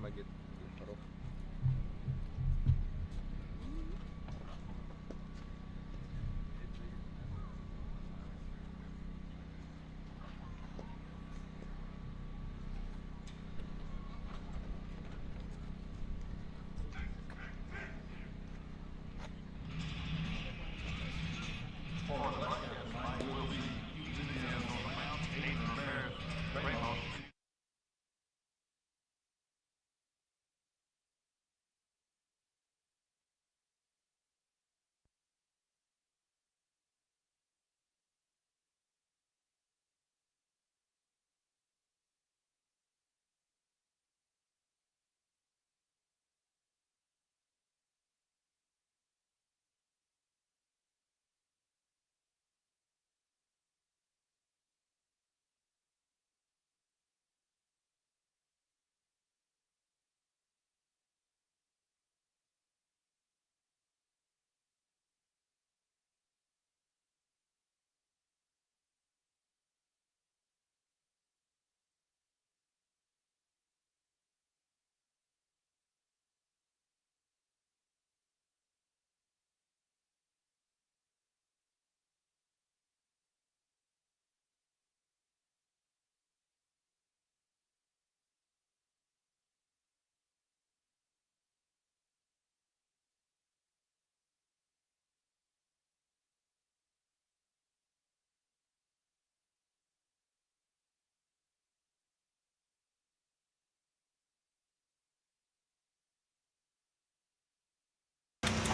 Magit. Parok.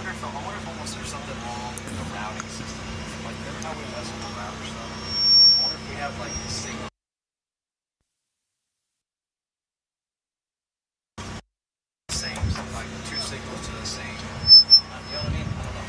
I wonder if almost there's something wrong with the routing system. Like, remember how we mess with the router stuff? I wonder if we have like the signal same, like two signals to the same. You know what I mean? I don't know.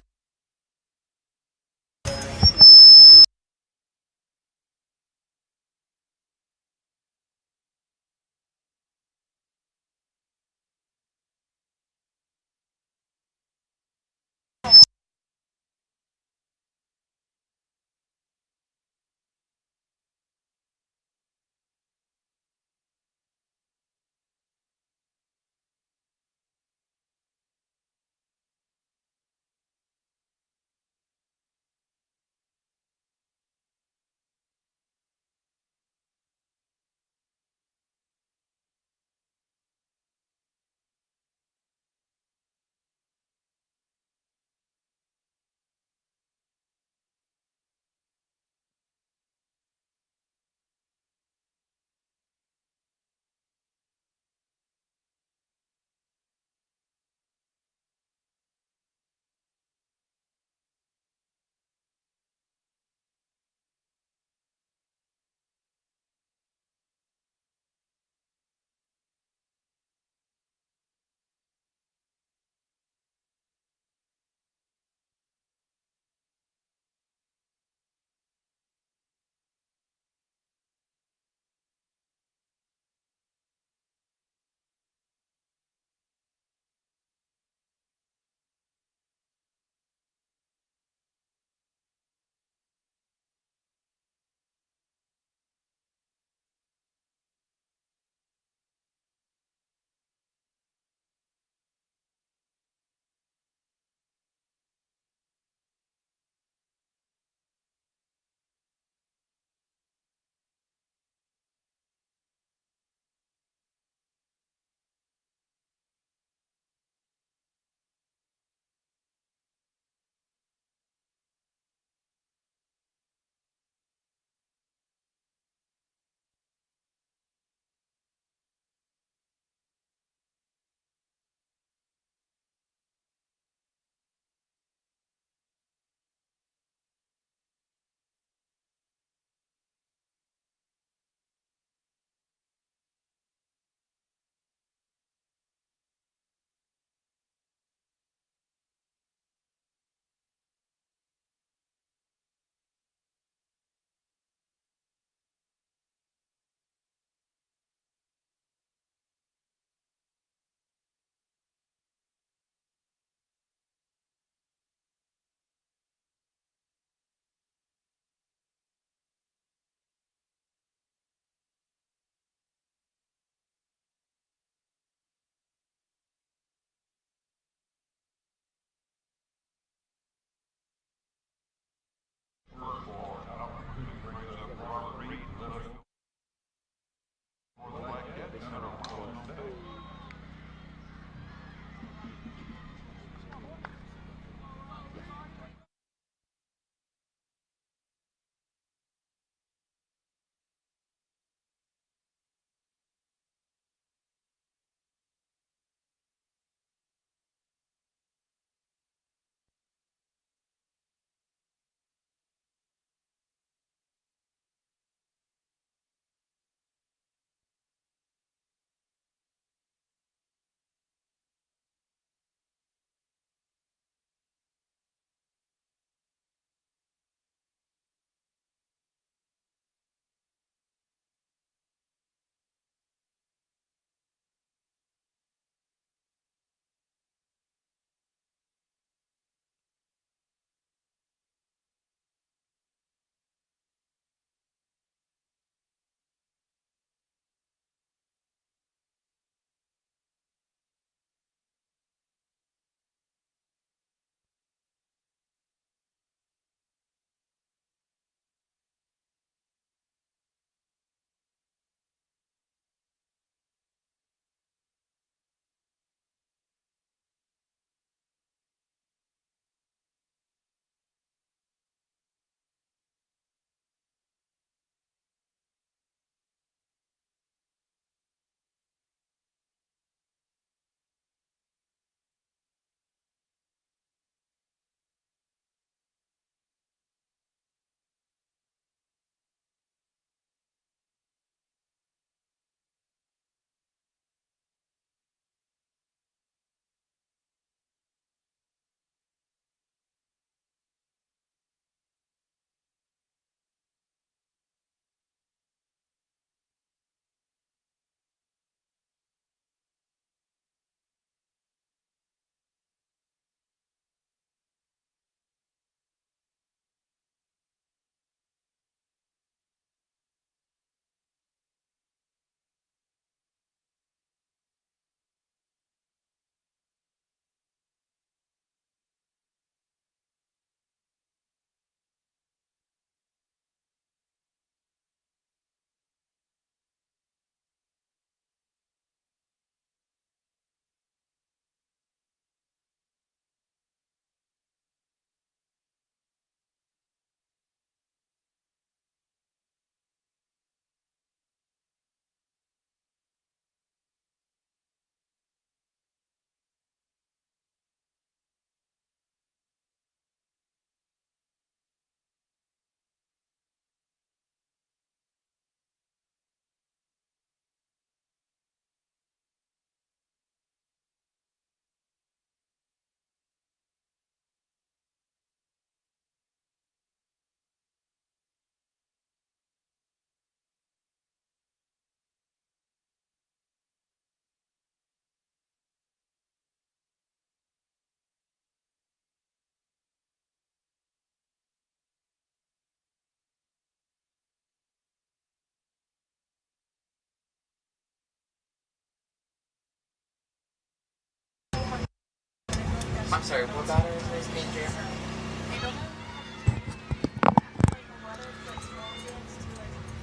I'm sorry, what batter is his name, Jammer?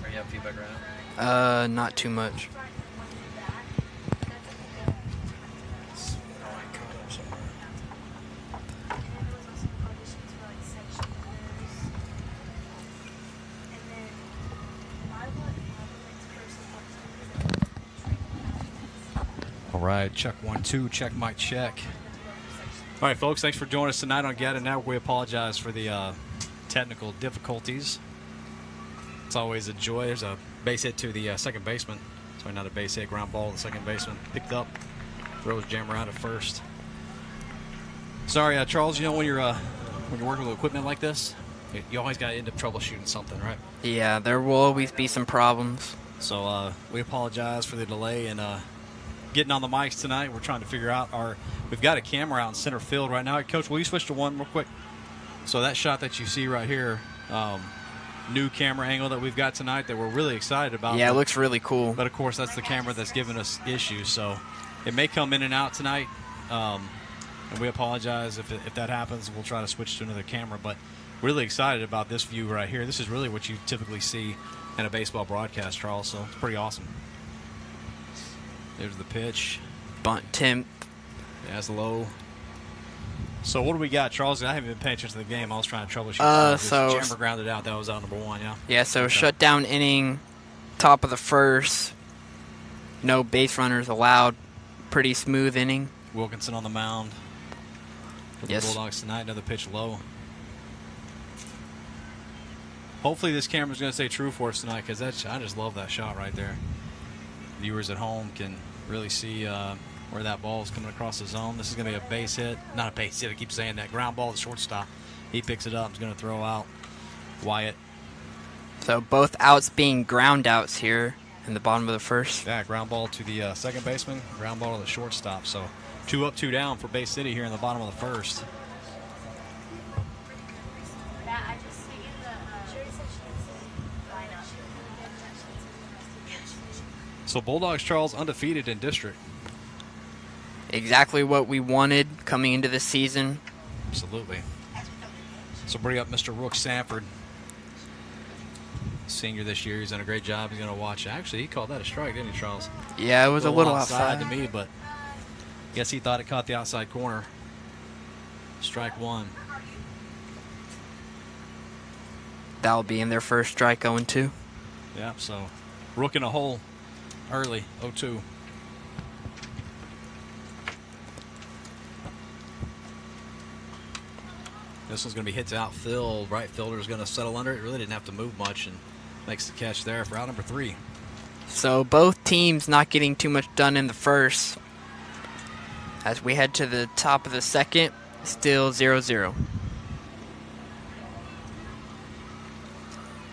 Are you having feedback right now? Not too much. All right, check 1, 2, check mic check. All right, folks, thanks for joining us tonight on Get It Network. We apologize for the technical difficulties. It's always a joy. There's a base hit to the second baseman. Sorry, not a base hit, ground ball to the second baseman. Picked up, throws Jammer out at first. Sorry, Charles, you know when you're working with equipment like this, you always got to end up troubleshooting something, right? Yeah, there will always be some problems. So we apologize for the delay in getting on the mics tonight. We're trying to figure out we've got a camera out in center field right now. Coach, will you switch to one real quick? So that shot that you see right here, new camera angle that we've got tonight that we're really excited about. Yeah, it looks really cool. But of course, that's the camera that's giving us issues. So it may come in and out tonight. And we apologize if that happens. We'll try to switch to another camera. But really excited about this view right here. This is really what you typically see in a baseball broadcast, Charles. So it's pretty awesome. There's the pitch. Bunt temp. Yeah, it's low. So what do we got, Charles? I haven't been paying attention to the game. I was trying to troubleshoot. So Jammer grounded out. That was out number 1, yeah? Yeah, so Okay. shutdown inning, top of the first. No base runners allowed. Pretty smooth inning. Wilkinson on the mound for the Yes. Bulldogs tonight. Another pitch low. Hopefully this camera's going to stay true for us tonight because I just love that shot right there. Viewers at home can really see where that ball is coming across the zone. This is going to be a base hit. Not a base hit, I keep saying that. Ground ball to shortstop. He picks it up. He's going to throw out Wyatt. So both outs being ground outs here in the bottom of the first. Yeah, ground ball to the second baseman. Ground ball to the shortstop. So 2 up, 2 down for Bay City here in the bottom of the first. So Bulldogs, Charles, undefeated in district. Exactly what we wanted coming into the season. Absolutely. So bring up Mr. Rook Sanford. Senior this year. He's done a great job. He's going to watch. Actually, he called that a strike, didn't he, Charles? Yeah, it was a little outside to me, but I guess he thought it caught the outside corner. Strike 1. That'll be in their first strike 0-2. Yeah, so Rook in a hole early, 0-2. This one's going to be hit to outfield. Right fielder's going to settle under it. Really didn't have to move much and makes the catch there for out number 3. So both teams not getting too much done in the first. As we head to the top of the second, still 0-0.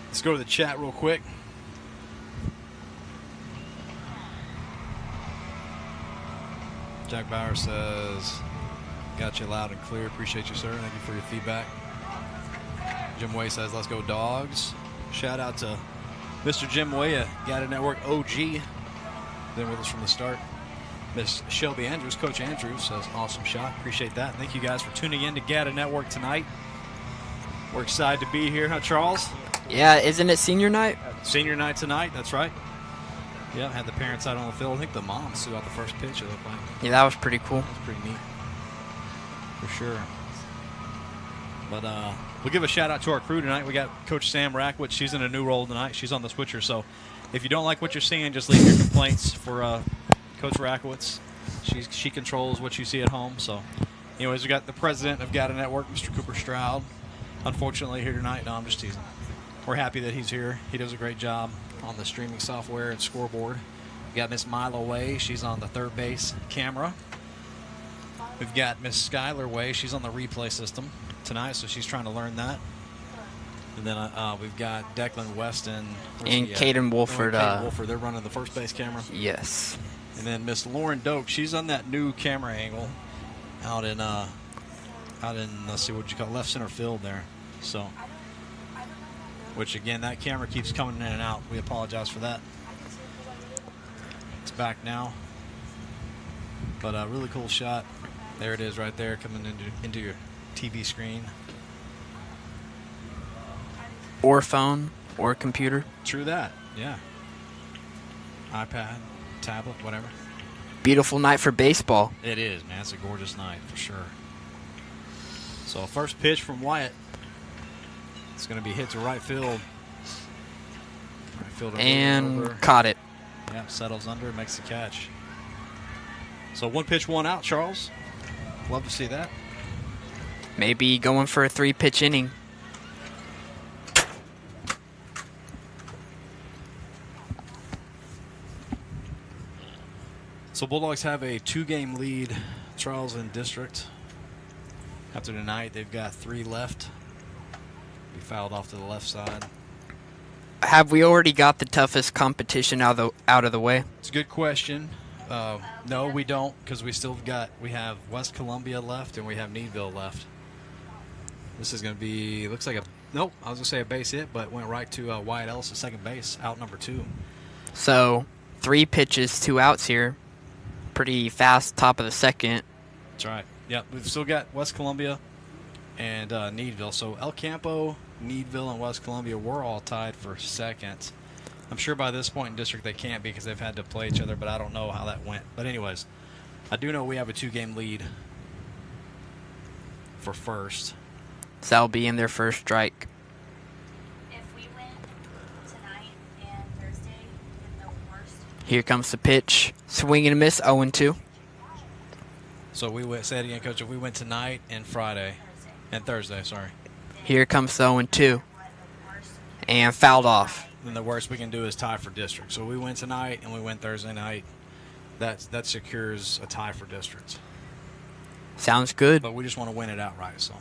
Let's go to the chat real quick. Jack Bauer says, got you loud and clear. Appreciate you, sir. Thank you for your feedback. Jim Way says, let's go Dogs. Shout out to Mr. Jim Way at Got It Network OG. Been with us from the start. Miss Shelby Andrews, Coach Andrews says, awesome shot. Appreciate that. Thank you guys for tuning in to Got It Network tonight. We're excited to be here, huh, Charles? Yeah, isn't it senior night? Senior night tonight, that's right. Yeah, had the parents out on the field. I think the moms threw out the first pitch, it looked like. Yeah, that was pretty cool. That was pretty neat. For sure. But we'll give a shout out to our crew tonight. We got Coach Sam Rackwitz. She's in a new role tonight. She's on the switcher. So if you don't like what you're seeing, just leave your complaints for Coach Rackwitz. She controls what you see at home. So anyways, we got the president of Got It Network, Mr. Cooper Stroud. Unfortunately here tonight. No, I'm just teasing. We're happy that he's here. He does a great job on the streaming software and scoreboard. We got Miss Milo Way. She's on the third base camera. We've got Miss Skylar Way. She's on the replay system tonight, so she's trying to learn that. And then we've got Declan Weston. And Caden Wolford. Caden Wolford. They're running the first base camera. Yes. And then Miss Lauren Doak. She's on that new camera angle out in let's see, what you call it, left center field there. So, which again, that camera keeps coming in and out. We apologize for that. It's back now. But a really cool shot. There it is right there coming into your TV screen. Or phone, or computer. True that, yeah. iPad, tablet, whatever. Beautiful night for baseball. It is, man. It's a gorgeous night for sure. So first pitch from Wyatt. It's going to be hit to right field. Right fielder And over. caught it. Yeah, settles under, makes the catch. So 1 pitch, 1 out, Charles. Love to see that. Maybe going for a 3-pitch inning. So Bulldogs have a 2-game lead, Charles, in district. After tonight, they've got 3 left. Be fouled off to the left side. Have we already got the toughest competition out of the way? It's a good question. No, we don't, because we have West Columbia left and we have Needville left. This is going to be, looks like nope, I was going to say a base hit, but went right to Wyatt Ellis at second base, out number 2. So 3 pitches, 2 outs here. Pretty fast top of the second. That's right. Yep, we've still got West Columbia and Needville. So El Campo, Needville, and West Columbia were all tied for second. I'm sure by this point in district they can't be because they've had to play each other, but I don't know how that went. But anyways, I do know we have a 2-game lead for first. So that'll be in their first strike. If we win tonight and Thursday, in the worst. Here comes the pitch. Swing and a miss, 0-2. So we went, say it again, Coach, if we went tonight and Friday, and Thursday, sorry. Here comes the 0-2. And fouled off. Then the worst we can do is tie for district. So we win tonight and we win Thursday night. That secures a tie for districts. Sounds good. But we just want to win it outright. So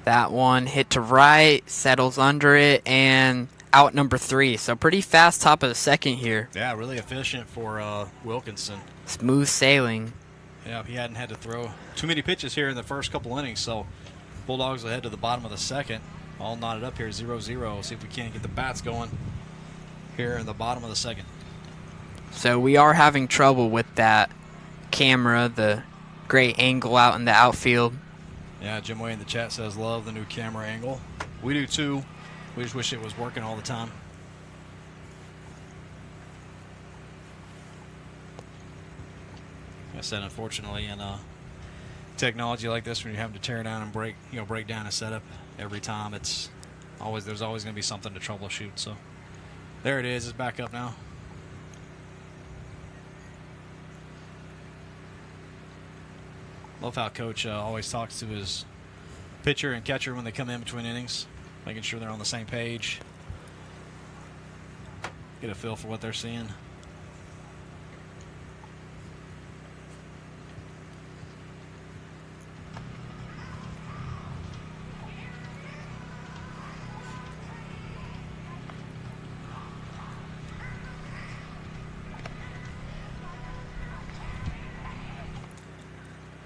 That one hit to right, settles under it, and out number 3. So pretty fast top of the second here. yeah, really efficient for Wilkinson. Smooth sailing. Yeah, he hadn't had to throw too many pitches here in the first couple innings. So Bulldogs ahead to the bottom of the second. All knotted up here, 0-0. See if we can't get the bats going here in the bottom of the second. So we are having trouble with that camera, the great angle out in the outfield. Yeah, Jim Way in the chat says love the new camera angle. We do too. We just wish it was working all the time. Like I said, unfortunately, in technology like this, when you're having to tear down and break down a setup every time, there's always going to be something to troubleshoot. So there it is. It's back up now. Love how Coach always talks to his pitcher and catcher when they come in between innings, making sure they're on the same page. Get a feel for what they're seeing.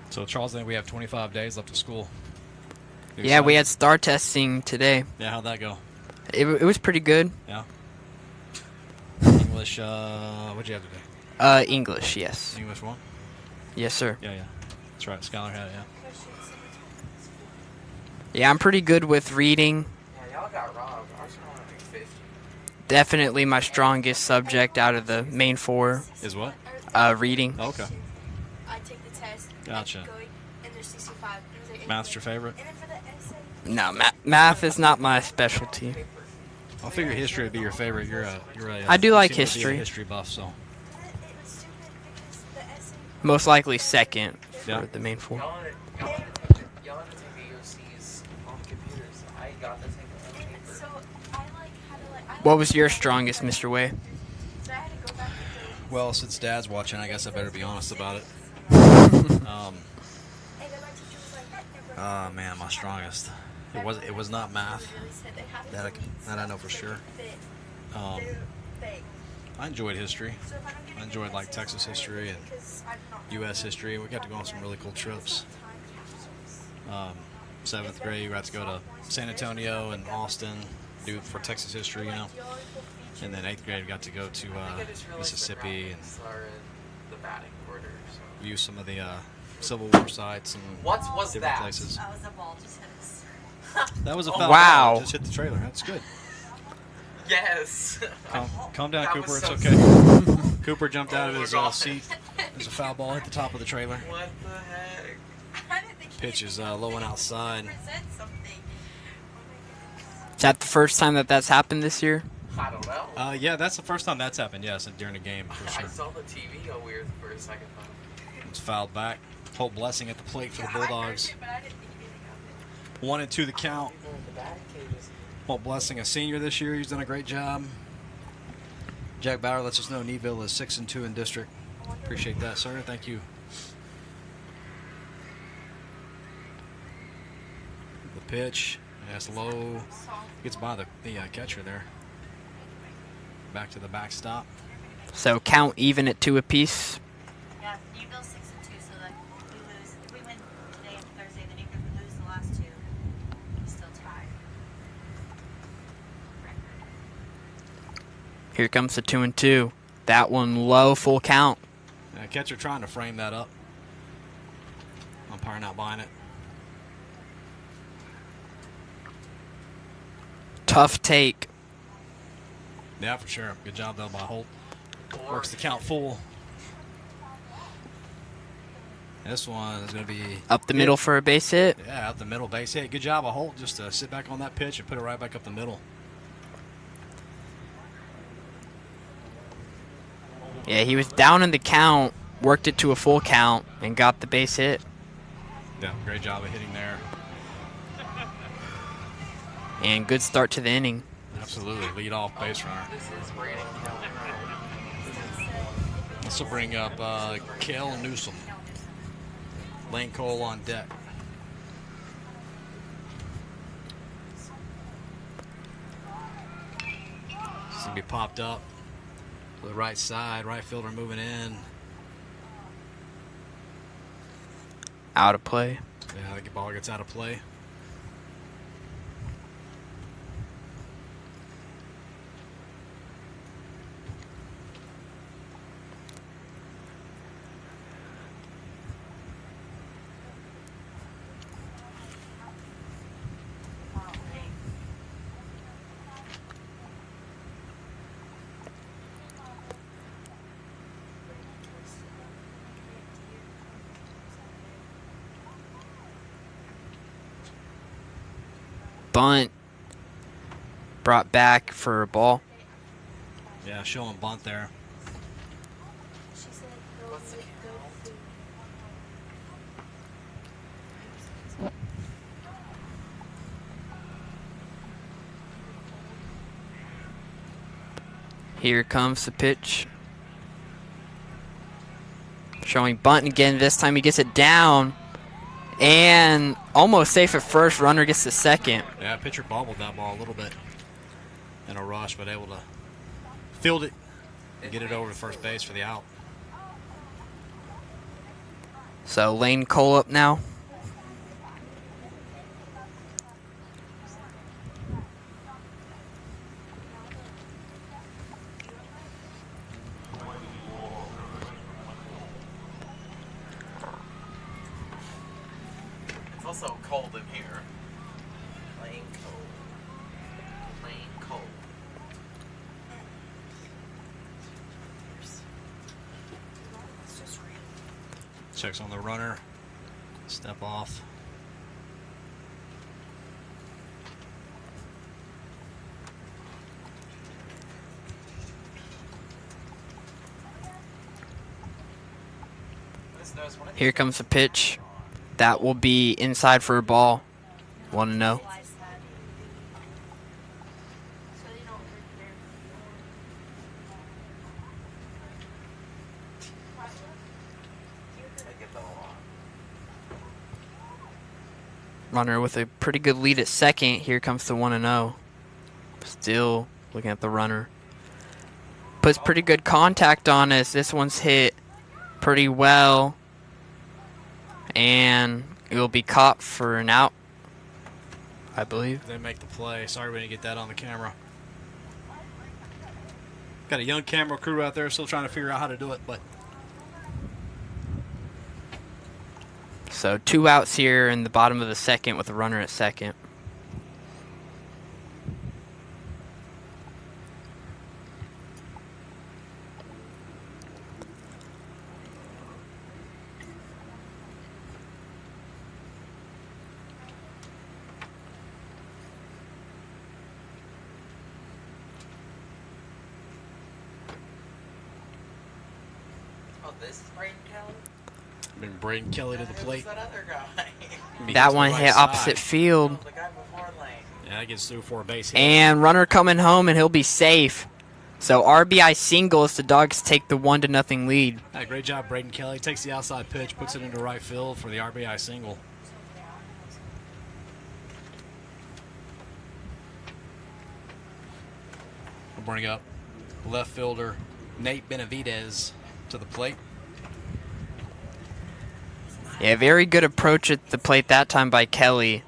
So, Charles, I think we have 25 days left of school. Yeah, we had star testing today. Yeah, how'd that go? It was pretty good. Yeah. English, what'd you have today? English, yes. English 1? Yes, sir. Yeah. That's right. Skylar had it, yeah. Yeah, I'm pretty good with reading. Yeah, y'all got robbed. I was going to 50. Definitely my strongest subject out of the main 4. Is what? Reading. Oh, okay. I take the test. Gotcha. I go, and there's 65. Math's your favorite? And then for the essay. No, math is not my specialty. I figure history would be your favorite. I do you like seem to be a history. history buff, so. It was stupid because the essay. Most likely second for Yeah. the main 4. Y'all had to take VOCs on computers. I got to take them on paper. So I had to What was your strongest, Mr. Way? So I had to go back and do. Well, since Dad's watching, I guess I better be honest about it. And then my teacher was like, that never. Man, my strongest. It was not math. Really said they have to That I know for sure. I enjoyed history. I enjoyed like Texas history and U.S. history. We got to go on some really cool trips. 7th grade, we got to go to San Antonio and Austin, do it for Texas history, you know. And then 8th grade, we got to go to Mississippi and The batting order. view some of the Civil War sites and What was different that? places. That was a ball just hit us. That was a Oh, foul. wow. Ball. Just hit the trailer. That's good. Yes. Calm down, That Cooper. was It's so okay. Cooper jumped out of Oh my his God. seat. There's a foul ball hit the top of the trailer. What the heck? I didn't think Pitch is low and outside. Present something. Is that the first time that that's happened this year? I don't know. Yeah, that's the first time that's happened. Yes, during the game for I sure. saw the TV go weird for a second. It's fouled back. Holt Blessing at the plate for the I heard Bulldogs. it, but I didn't think anything of it. 1-2 the count. The batting cages. Holt Blessing, a senior this year. He's done a great job. Jack Bauer lets us know Neville is 6-2 in district. Appreciate that, sir. Thank you. The pitch. That's low. Gets by the catcher there. Back to the backstop. So count even at 2 apiece. Yeah, Newville's 6-2, so like if we lose, if we win today and Thursday, then even if we lose the last two, we still tie. Here comes the 2-2. That one low, full count. Catcher trying to frame that up. Umpire not buying it. Tough take. Yeah, for sure. Good job, though, by Holt. Works the count full. This one is going to be... Up the middle for a base hit. Yeah, up the middle base hit. Good job of Holt just to sit back on that pitch and put it right back up the middle. Yeah, he was down in the count, worked it to a full count, and got the base hit. Yeah, great job of hitting there. And good start to the inning. Absolutely. Lead off base runner. This is Brandon Keller. This will bring up Kale Newsom. Lane Cole on deck. This will be popped up to the right side. Right fielder moving in. Out of play. Yeah, the ball gets out of play. Bunt. Brought back for a ball. Yeah, showing bunt there. What's the count? Here comes the pitch. Showing bunt again. This time he gets it down. And almost safe at first. Runner gets the second. Yeah, pitcher bobbled that ball a little bit in a rush, but able to field it and get it over to first base for the out. So Lane Cole up now. It's also cold in here. Plain cold. Plain cold. It's just real. Checks on the runner. Step off. Here comes the pitch. That will be inside for a ball. 1-0. Runner with a pretty good lead at second. Here comes the 1-0. Still looking at the runner. Puts pretty good contact on us. This one's hit pretty well. And it will be caught for an out, I believe. They make the play. Sorry we didn't get that on the camera. Got a young camera crew out there still trying to figure out how to do it, but So 2 outs here in the bottom of the second with a runner at second. Oh, this is Braden Kelly? Bring Braden Kelly to the Who's plate. that other guy? He That goes to one the hit right opposite side. field. The guy before Lane. Yeah, that gets through for a base hit. And runner coming home, and he'll be safe. So RBI single as the Dogs take the 1-0 lead. Yeah, great job, Braden Kelly. Takes the outside pitch, puts it into right field for the RBI single. We'll bring up left fielder Nate Benavidez to the plate. Yeah, very good approach at the plate that time by Kelly.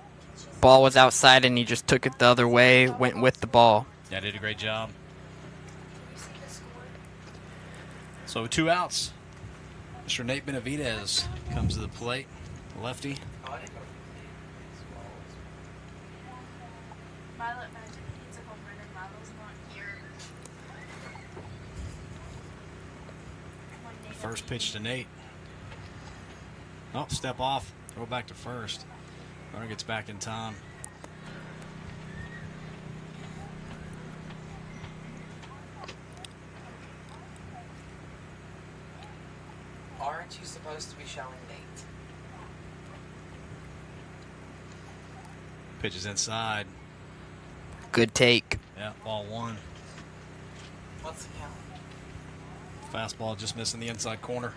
Ball was outside, and he just took it the other way, went with the ball. Yeah, did a great job. So 2 outs. Mr. Nate Benavidez comes to the plate. Lefty. Oh, I didn't go Milo, imagine he's a home run and Milo's not here. First pitch to Nate. Oh, step off. Throw back to first. Runner gets back in time. Aren't you supposed to be showing Nate? Pitch is inside. Good take. Yeah, ball 1. What's the count? Fastball just missing the inside corner.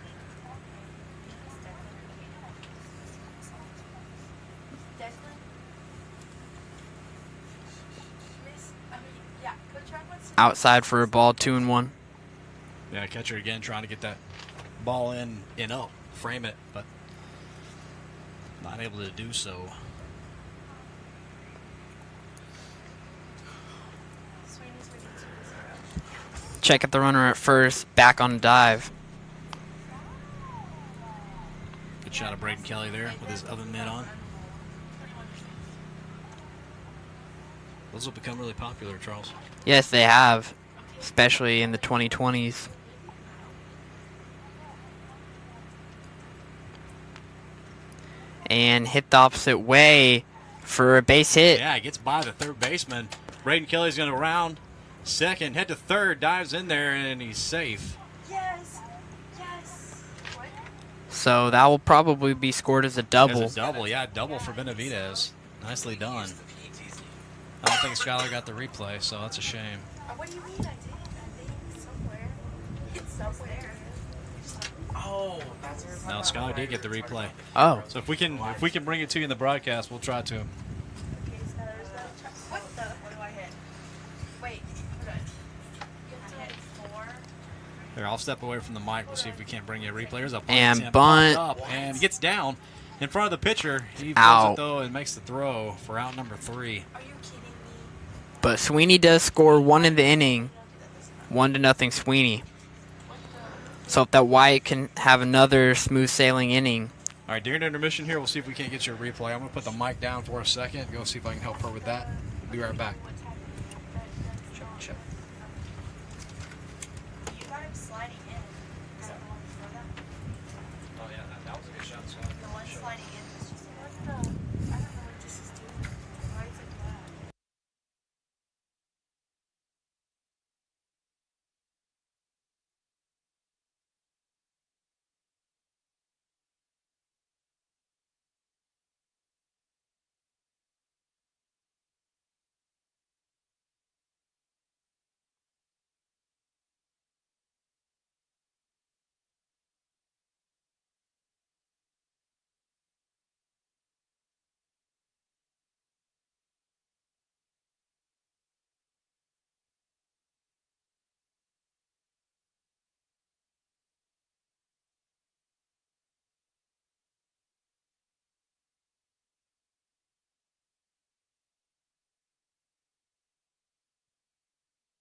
Outside for a ball, 2-1. Yeah, catcher again trying to get that ball in and up, frame it, but not able to do so. Check at the runner at first, back on dive. Good shot of Braden Kelly there with his oven mitt on. Those will become really popular, Charles. Yes, they have, especially in the 2020s. And hit the opposite way for a base hit. Yeah, he gets by the third baseman. Braden Kelly's going to round second, head to third, dives in there, and he's safe. Yes. Yes. What? So that will probably be scored as a double. As a double, yeah, double for Benavidez. Nicely done. Use the PTZ. I don't think Skylar got the replay, so that's a shame. What do you mean I did? I think it's somewhere. It's somewhere. Oh, that's what we're talking Now about. Skylar did get the replay. Oh, So if we can bring it to you in the broadcast, we'll try to. Okay, so there's no what the? What do I hit? Wait, hold on. You have to hit 4. Here, I'll step away from the mic. We'll see if we can't bring you a replay. There's a bunt. And Sam bunt. popped up and gets down in front of the pitcher. He Out. throws it though and makes the throw for out number 3. Are you kidding me? but Sweeney does score 1 in the inning. 1-0 Sweeney. So if that White can have another smooth sailing inning. All right, during intermission here, we'll see if we can't get you a replay. I'm going to put the mic down for a second. Go see if I can help her with that. We'll be right back. Check. You got him sliding in. Is that the one before that? Oh, yeah, that was a good shot. The one sliding in was just what the? I don't know what this is doing. Why is it that?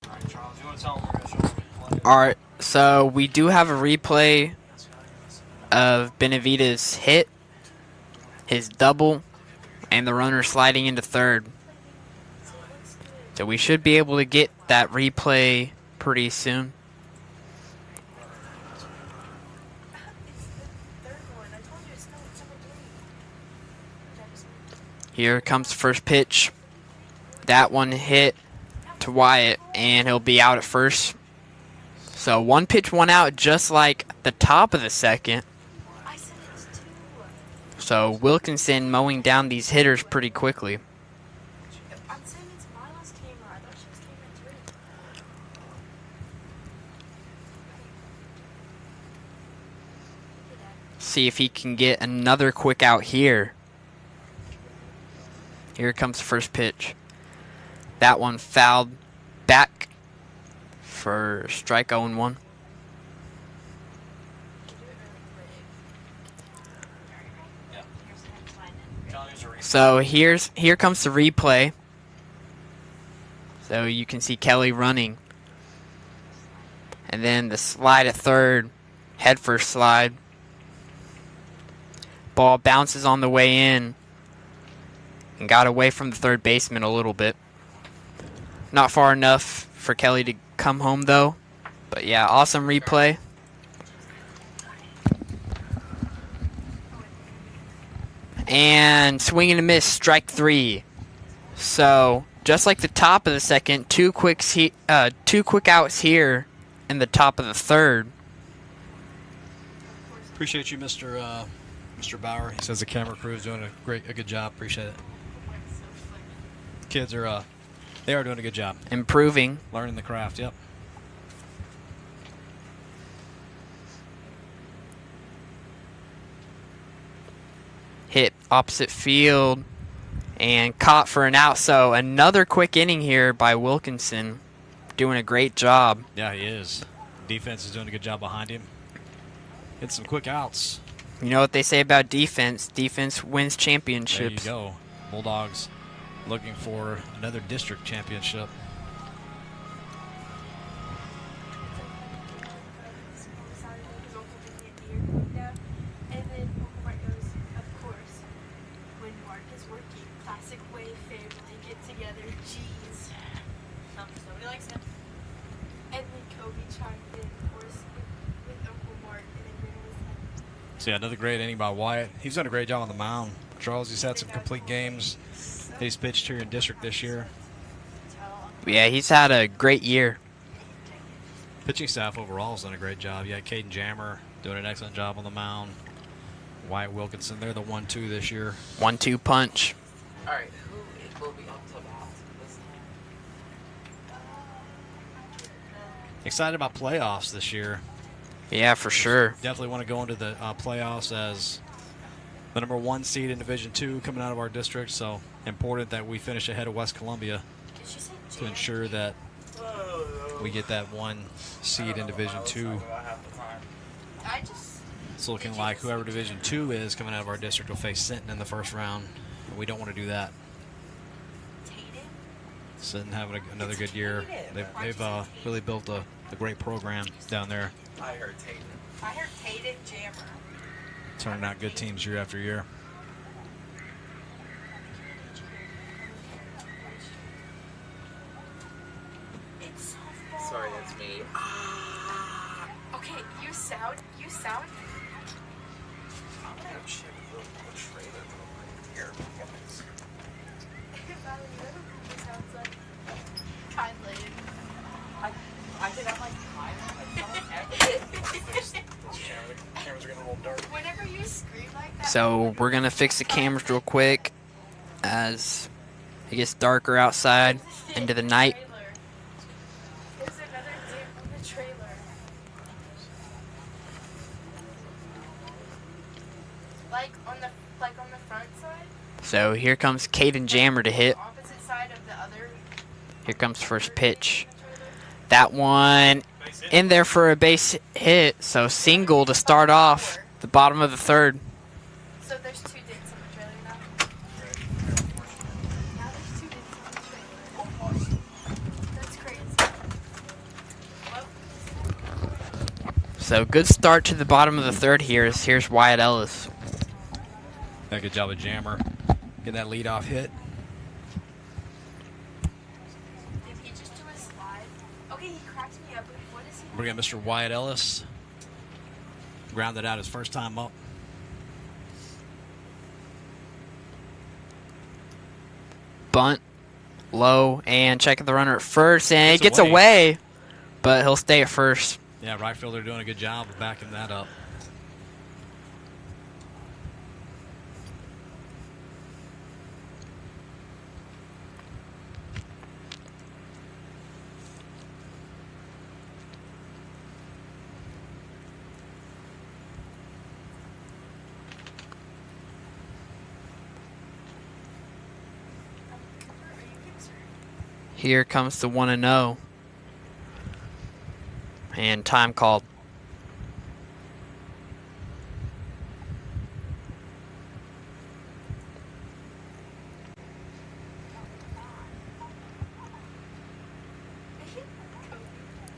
All right, Charles, you want to tell them we're going to show them? Alright, so we do have a replay of Benavidez' hit. his double, and the runner sliding into third. So we should be able to get that replay pretty soon. Here comes the first pitch. That one hit to Wyatt, and he'll be out at first. So 1 pitch, 1 out, just like the top of the second. So Wilkinson mowing down these hitters pretty quickly. See if he can get another quick out here. Here comes the first pitch. That one fouled back for strike 0-1. So here comes the replay. So you can see Kelly running. And then the slide at third, head first slide. Ball bounces on the way in and got away from the third baseman a little bit. Not far enough for Kelly to come home though. But yeah, awesome replay. And swing and a miss, strike 3. So just like the top of the second, two quick outs here in the top of the third. Appreciate you, Mr. Bauer. He says the camera crew is doing a good job. Appreciate it. Kids are they are doing a good job. Improving. Learning the craft, yep. Hit opposite field and caught for an out. So another quick inning here by Wilkinson. Doing a great job. Yeah, he is. Defense is doing a good job behind him. Hit some quick outs. You know what they say about defense? Defense wins championships. There you go. Bulldogs looking for another district championship. And then Uncle Mark goes, of course, when Mark is working, classic way family get together, jeez. Nobody likes him. And then Kobe chimed in, of course, with Uncle Mark, and then Brandon was like, So yeah, another great inning by Wyatt. He's done a great job on the mound. Charles, he's had some complete games. He's pitched here in district this year. Yeah, he's had a great year. Pitching staff overall has done a great job. Yeah, Caden Jammer doing an excellent job on the mound. Wyatt Wilkinson, they're the 1-2 this year. 1-2 punch. Alright, who will be up to bat this time? Excited about playoffs this year. Yeah, for sure. Definitely want to go into the playoffs as the number 1 seed in Division II coming out of our district. So important that we finish ahead of West Columbia to ensure that we get that 1 seed in Division II. It's looking like whoever Division II is coming out of our district will face Sinton in the first round. And we don't want to do that. Sinton having another good year. They've really built a great program down there. I heard Tatum. I heard Tatum Jammer. Turning out good teams year after year. It's softball. Sorry, that's me. Okay, you sound. I'm gonna have shit with the trailer real quick here. Sounds like kindly. I did that like those cameras are getting a little dark. Whenever you scream like that. So we're going to fix the cameras real quick as it gets darker outside into the night. There's another dip on the trailer. Like on the front side. So here comes Caden Jammer to hit. Opposite side of the other. Here comes first pitch. That one in there for a base hit. So single to start off the bottom of the third. So there's 2 dents on the trailer now. Now there's 2 dents on the trailer. That's crazy. Well, So good start to the bottom of the third here. Here's Wyatt Ellis. Yeah, good job of Jammer. Get that leadoff hit. Did he just do a slide? Okay, he cracked me up, but what is he? We're going to Mr. Wyatt Ellis. Grounded out his first time up. Bunt, low, and checking the runner at first, and it gets away. away, but he'll stay at first. Yeah, right fielder doing a good job of backing that up. Are you concerned? Here comes the 1-0. And time called.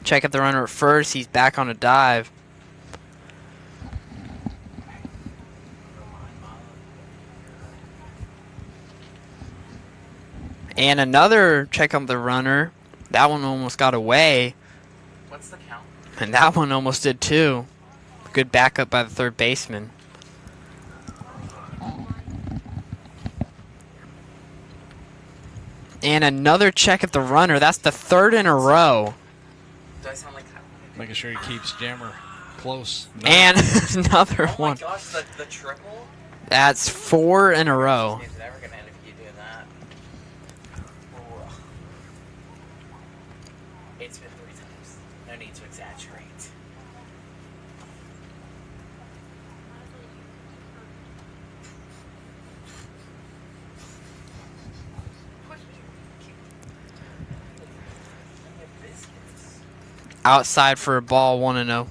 Check at the runner at first. He's back on a dive. And another check on the runner. That one almost got away. What's the count? And that one almost did too. Good backup by the third baseman. And another check at the runner. That's the third in a row. Do I sound like that? Making sure he keeps Jammer close. And another Oh my one. gosh, the triple? That's 4 in a row. It's never gonna end if you do that. Ugh. It's been 3 times. No need to exaggerate. Biscuits. Outside for a ball, 1-0.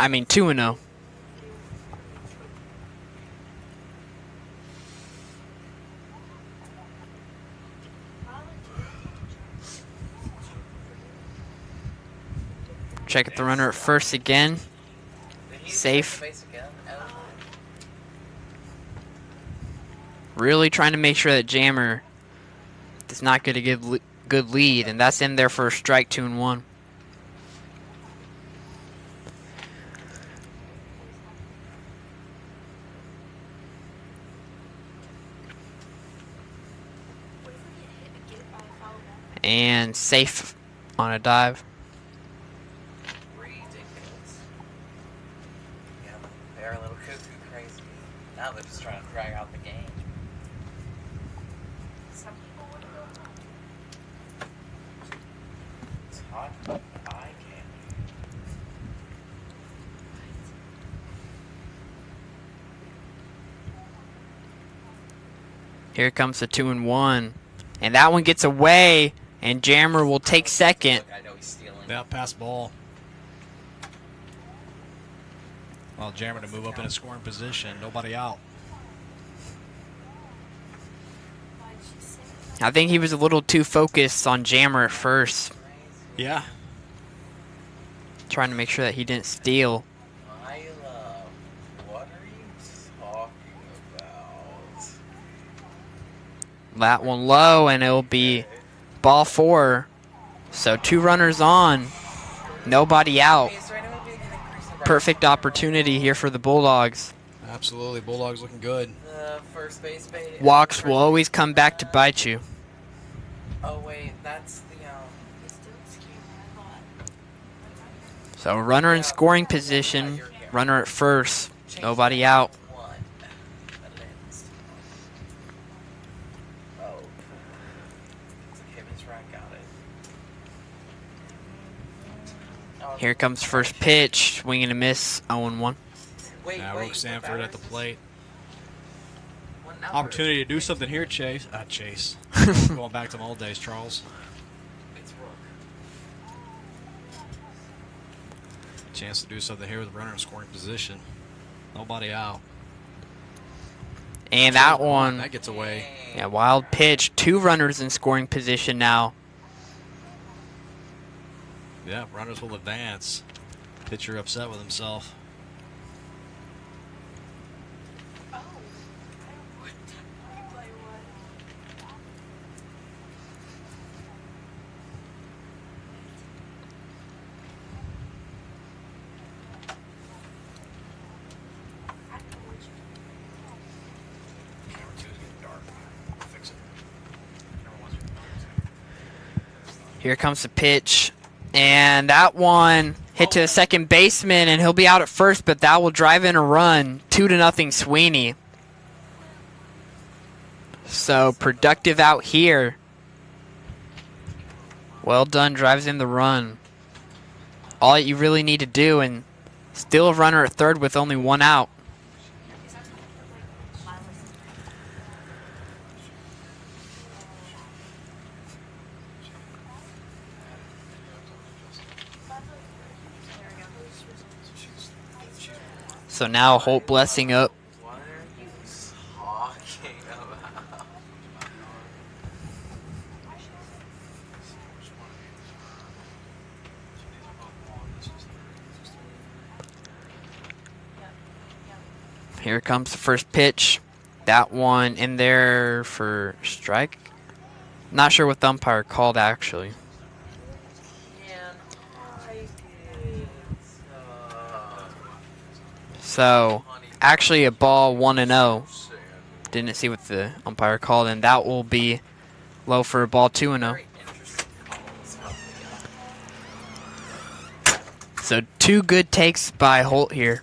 I mean 2-0. Check at the runner at first again. Did he Safe. take the base again? Oh. Really trying to make sure that Jammer does not get a good lead, and that's in there for a strike 2-1. What if we get hit again by a foul ball? And safe on a dive. Ridiculous. Yeah, they're a little cuckoo crazy. Now they're just trying to drag out the game. Some people want to go home. It's hot. I can't. Here comes the 2-1. And that one gets away, and Jammer will take second. Look, I know he's stealing. Yeah, pass ball. Well, Jammer to move up in a scoring position. Nobody out. Why'd you say that? I think he was a little too focused on Jammer at first, Yeah. trying to make sure that he didn't steal. My love, what are you talking about? That one low, and it'll be ball 4. So 2 runners on, nobody out. Is there any way we can increase the right Perfect opportunity here for the Bulldogs. Absolutely. Bulldogs looking good. The first base bait. Walks will always come back to bite you. Oh wait, that's the It's still scary, I thought. So runner in scoring position, runner at first, nobody out. one. Against. Oh. It's a Gibbons right, got it. Oh, Here comes first pitch, swing and a miss, 0-1. Wait, Now wait, Rook Sanford at the plate. What number? Opportunity to do something here, Chase. Chase. Going back to my old days, Charles. It's Rook. Chance to do something here with the runner in scoring position. Nobody out. And that one, That gets away. yeah, wild pitch, 2 runners in scoring position now. Yeah, runners will advance. Pitcher upset with himself. Here comes the pitch. And that one hit to the second baseman, and he'll be out at first, but that will drive in a run. 2-0 Sweeney. So productive out here. Well done, drives in the run. All that you really need to do, and still a runner at third with only one out. So now Holt Blessing up. What are you talking about? Here comes the first pitch. That one in there for strike. Not sure what the umpire called actually. So actually a ball 1-0. Didn't see what the umpire called, and that will be low for a ball 2-0. So 2 good takes by Holt here.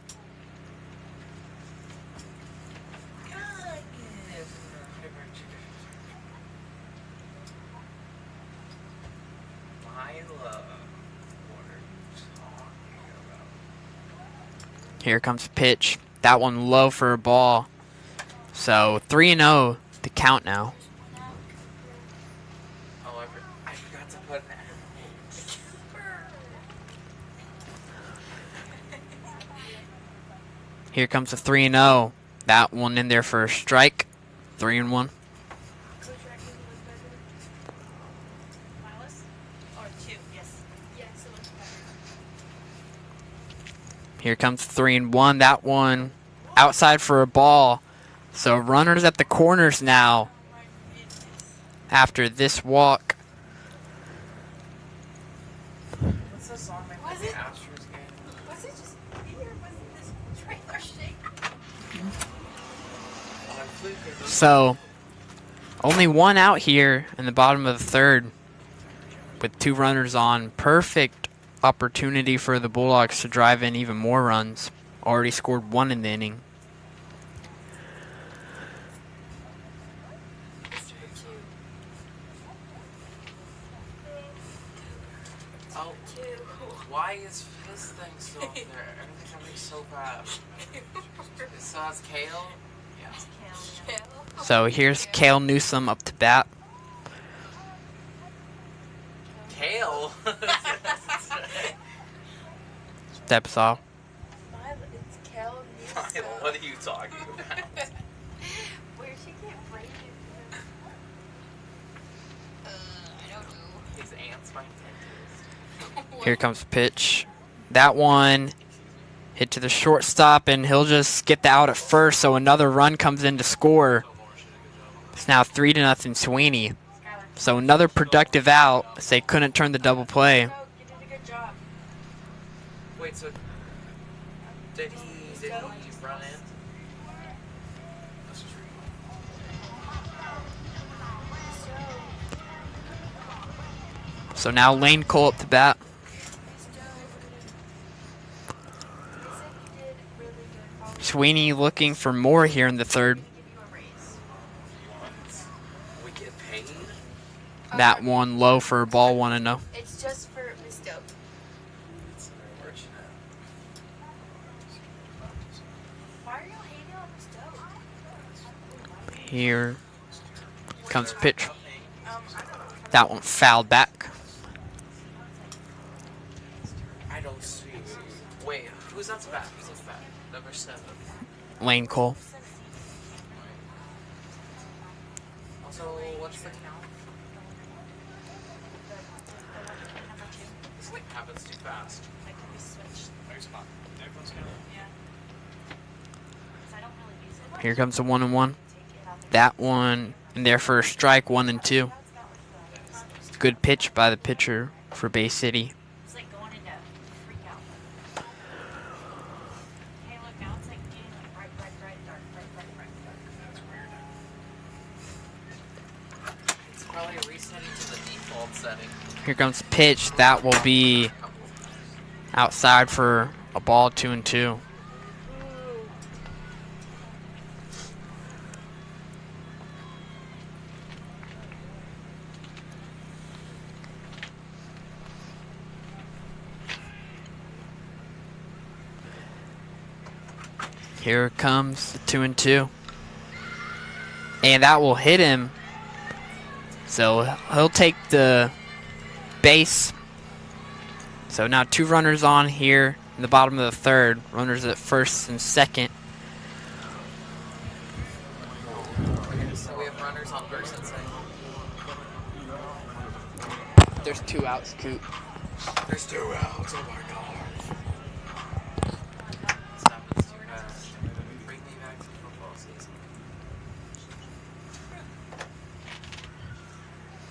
Here comes the pitch. That one low for a ball. So 3-0 to count now. Oh, I forgot to put that. Here comes the 3-0. That one in there for a strike. 3-1. Here comes 3-1. That one outside for a ball. So runners at the corners now after this walk. What's the song they play the Astros game? Was it just me or was it this trailer shake? So only one out here in the bottom of the third with 2 runners on. Perfect opportunity for the Bulldogs to drive in even more runs. Already scored 1 in the inning. Oh, why is his thing still up there? Everything's happening so fast. So that's Kale? Yeah. So here's Cale Newsome up to bat. Kale? Steps off. It's Kel Milo, what are you talking about? Where'd she get braided? I don't know. His aunt's my dentist. Here comes the pitch. That one hit to the shortstop, and he'll just get the out at first, so another run comes in to score. It's now 3-0 Sweeney. So another productive out, as they couldn't turn the double play. You did a good job. Wait, so did he run in? So now Lane Cole up to bat. Sweeney looking for more here in the third. We get paid? That one low for a ball 1-0. It's just for Miss Dope. It's unfortunate. Why are you hating on Miss Dope? Here comes the pitch. That one fouled back. I don't see. Wait, who's on bat? Who's on bat? Number 7. Lane Cole. Also, what's the count? This thing happens too fast. Like, can we switch? Yeah. 'Cause I don't really use it. Here comes the 1-1. That one in there for a strike, 1-2. Good pitch by the pitcher for Bay City. It's like going into freak out mode. Hey, look, now it's like getting like bright, dark, bright, dark. It's probably resetting to the default setting. Here comes the pitch. That will be outside for a ball, 2-2. Here comes the 2-2. And that will hit him. So he'll take the base. So now 2 runners on here in the bottom of the third. Runners at first and second. So we have runners on first and second. There's 2 outs, Coop. There's 2 outs. Oh my god. Stop, it's too fast. Bring me back to football season.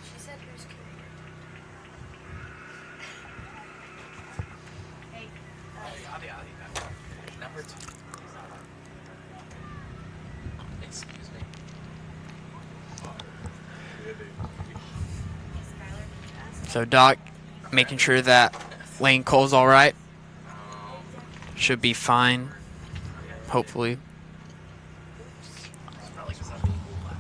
She said who's career. Hey, Number 2. Excuse me. Skylar, So Doc making sure that Lane Cole's all right. Should be fine, hopefully. It's probably 'cause I'm being loud.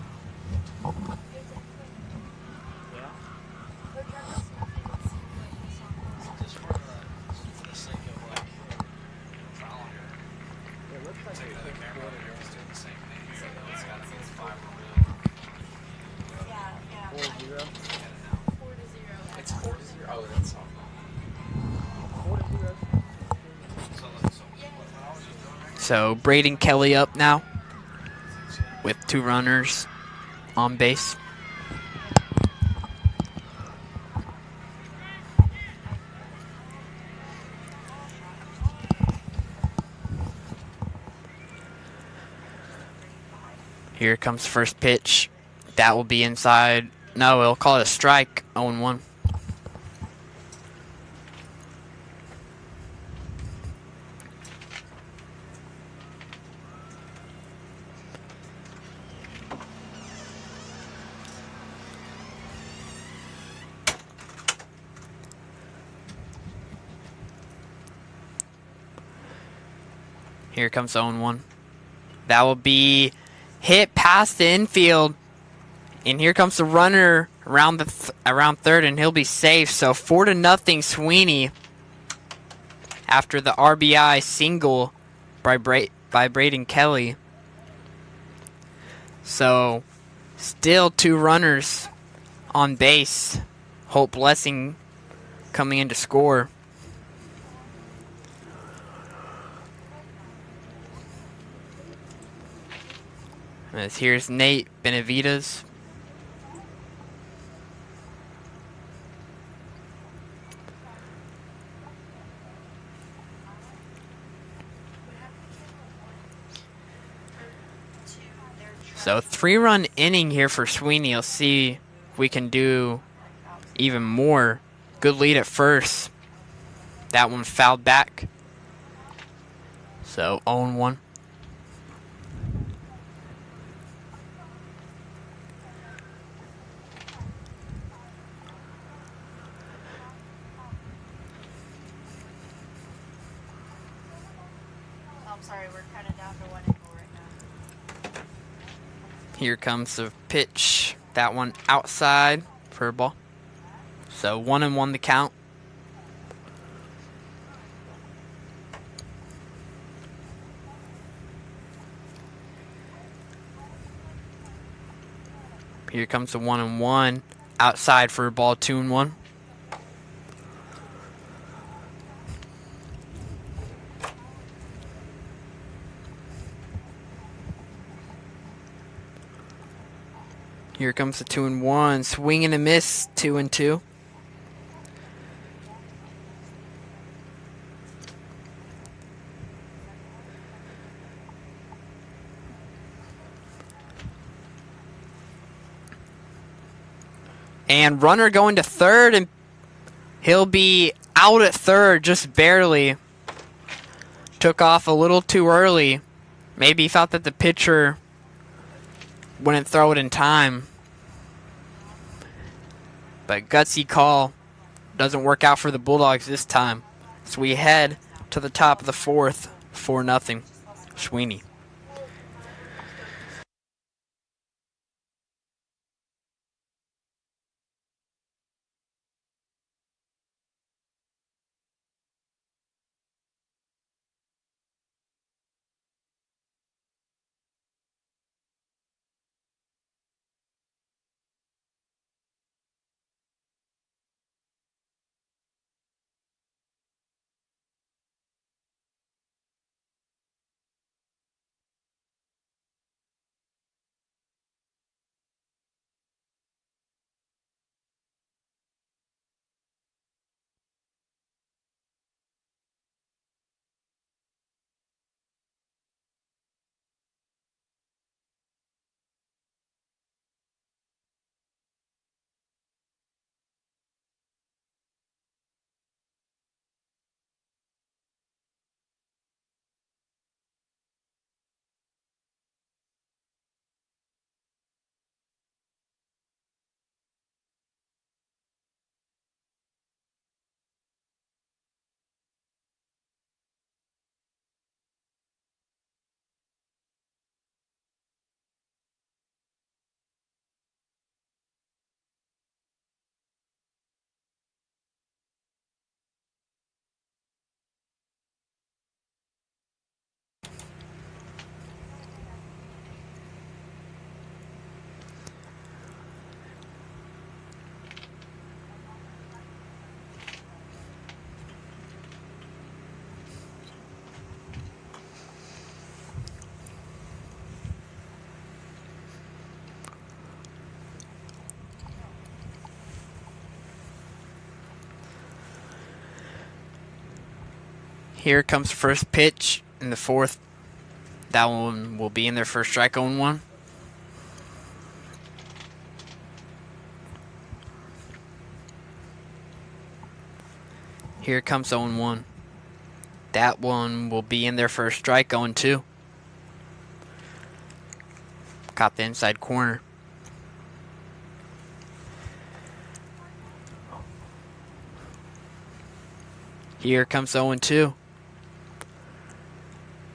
Just for the sake of like following. It looks like the camera is doing the same thing. So it's got to be the 5 wheel. Yeah. 4-0. 4-0. It's 4-0. Oh, that's softball. So Braden Kelly up now with 2 runners on base. Here comes the first pitch. That will be inside. No, we'll call it a strike. 0-1. Here comes 0-1. That will be hit past the infield. And here comes the runner around around third, and he'll be safe. So 4-0 Sweeney after the RBI single by Braden Kelly. So still 2 runners on base. Hope Blessing coming in to score. As here's Nate Benavides. So 3-run inning here for Sweeney. You'll see if we can do even more. Good lead at first. That one fouled back. So 0-1. I'm sorry, we're kind of down to 1 angle right now. Here comes the pitch. That one outside for a ball. So 1-1 the count. Here comes the 1-1 outside for a ball, 2-1. Here comes the 2-1. Swing and a miss. 2-2. And runner going to third, and he'll be out at third just barely. Took off a little too early. Maybe he thought that the pitcher wouldn't throw it in time. But gutsy call Doesn't work out for the Bulldogs this time. So we head to the top of the fourth, 4-0. Sweeney. Here comes the first pitch in the fourth. That one will be in their first strike, 0-1. Here comes 0-1. That one will be in their first strike, 0-2. Caught the inside corner. Here comes 0-2.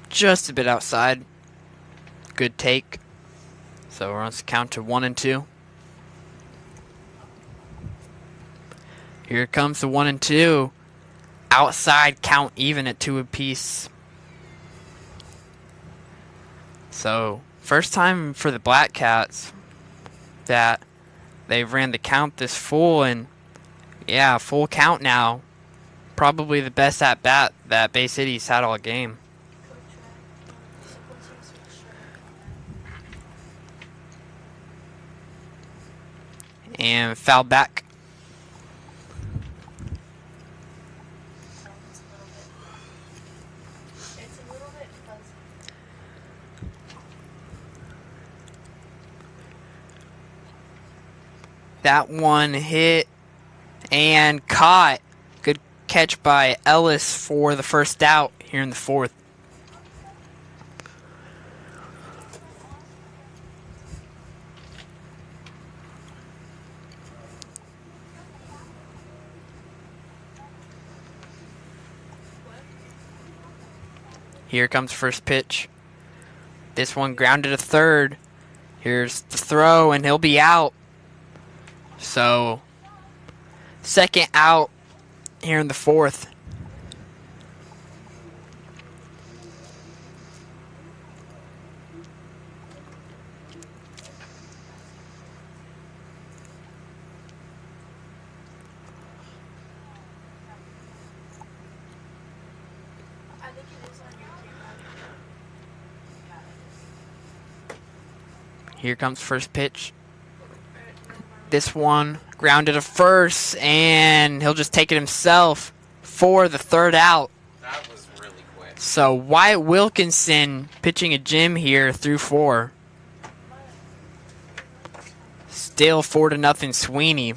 Just a bit outside. Good take. So we're on the count to 1-2. Here comes the 1-2. Outside, count even at 2 apiece. So first time for the Black Cats that they ran the count this full, and yeah, full count now. Probably the best at bat that Bay City's had all game. And foul back. It's a little bit fuzzy. That one hit and caught. Good catch by Ellis for the first out here in the fourth. Here comes first pitch. This one grounded to third. Here's the throw, and he'll be out. So, second out here in the fourth. I think it is on your camera. Here comes first pitch. This one grounded to first, and he'll just take it himself for the third out. That was really quick. So Wyatt Wilkinson pitching a gym here through 4. Still 4-0 Sweeney.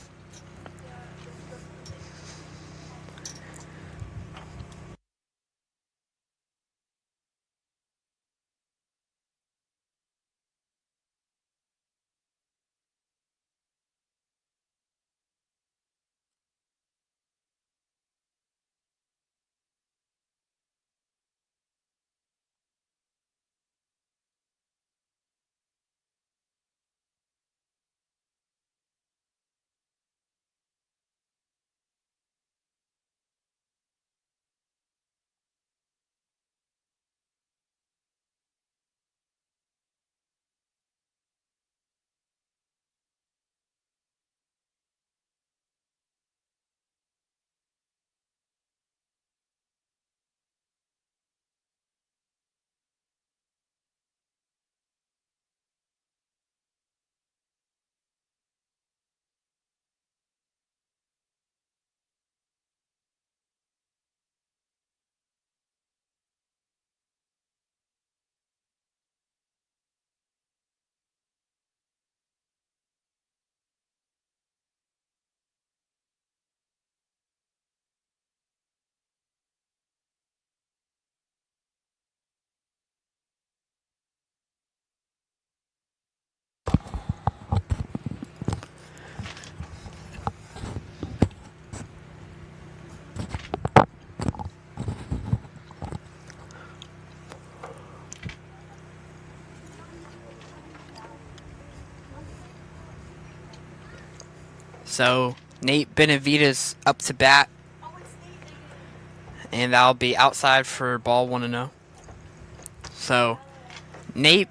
So Nate Benavides up to bat, Oh, it's Nate. and that'll be outside for ball 1-0. So Nate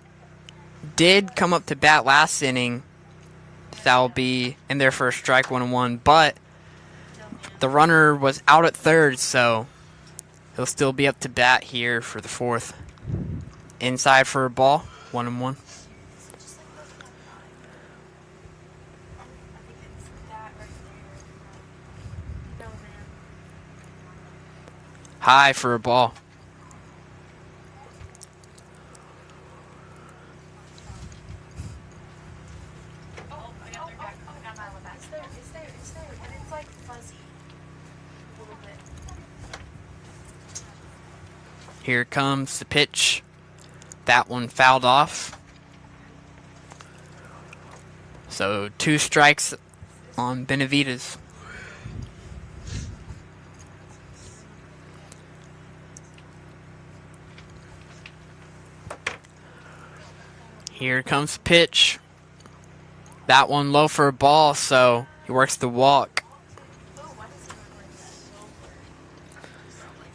did come up to bat last inning. That'll be in there for a strike 1-1, but the runner was out at third, so he'll still be up to bat here for the fourth. Inside for a ball, 1-1. I think it's that right there. No, man. High for a ball. It's there, and it's like fuzzy. A little bit. Here comes the pitch. That one fouled off. So 2 strikes on Benavides. Here comes the pitch. That one low for a ball, so he works the walk.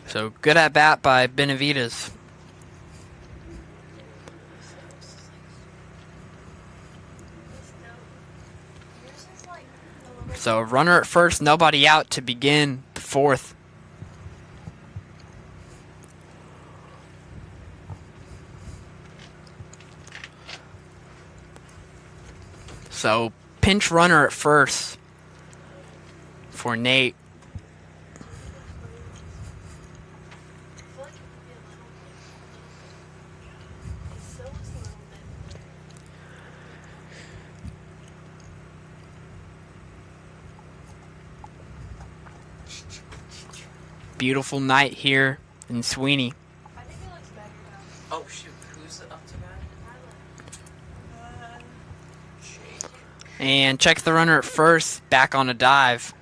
So good at bat by Benavides. So runner at first, nobody out to begin the fourth. So pinch runner at first for Nate. Beautiful night here in Sweeney. I think it looks better now. Oh shoot, who's up to bat? Jake. And check the runner at first, back on a dive.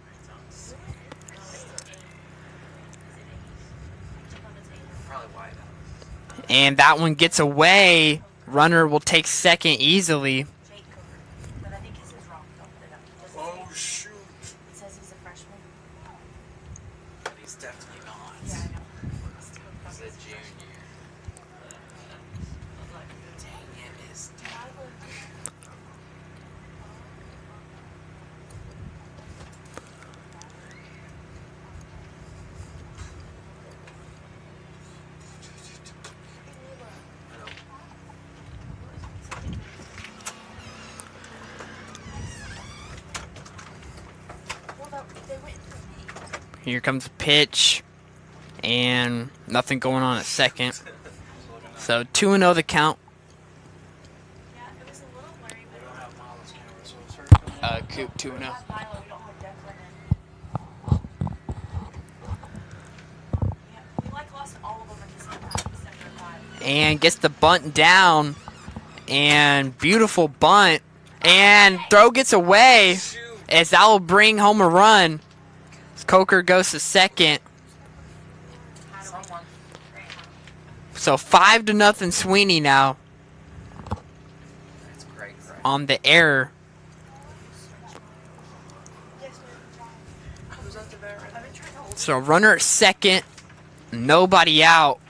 Probably wide out. And that one gets away. Runner will take second easily. Jake Cooper. But I think his is wrong. Don't put it up. It doesn't Oh say- shoot. It says he's a freshman. He's definitely not. Yeah, I know. He's a junior. Dang it, is Well, they went for me. Here comes a pitch. And nothing going on at second. So 2-0 the count. Yeah, it was a little blurry, We but don't have Milo's camera, so it's hard to Coop 2-0. we have Milo, we don't have Declan. Yeah, we lost all of them at the same time, except for 5. And gets the bunt down. And beautiful bunt. And throw gets away. As that will bring home a run. Coker goes to second. Someone. So 5-0 Sweeney now It's great, right? on the error. Yes, ma'am. Who's up to bat right now? I've been trying to hold So runner at second. Nobody out.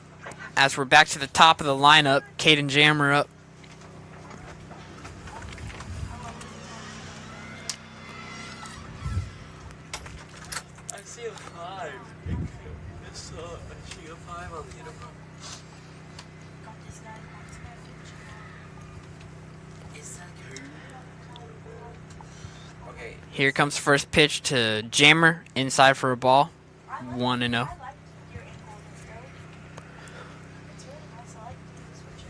As we're back to the top of the lineup. Caden Jammer up. I see a 5. It's I see a 5 on the intercom. got this guy. Is that good? Okay. Here comes first pitch to Jammer. Inside for a ball. 1-0. I like your ankle though. It's really nice. I like the switcher.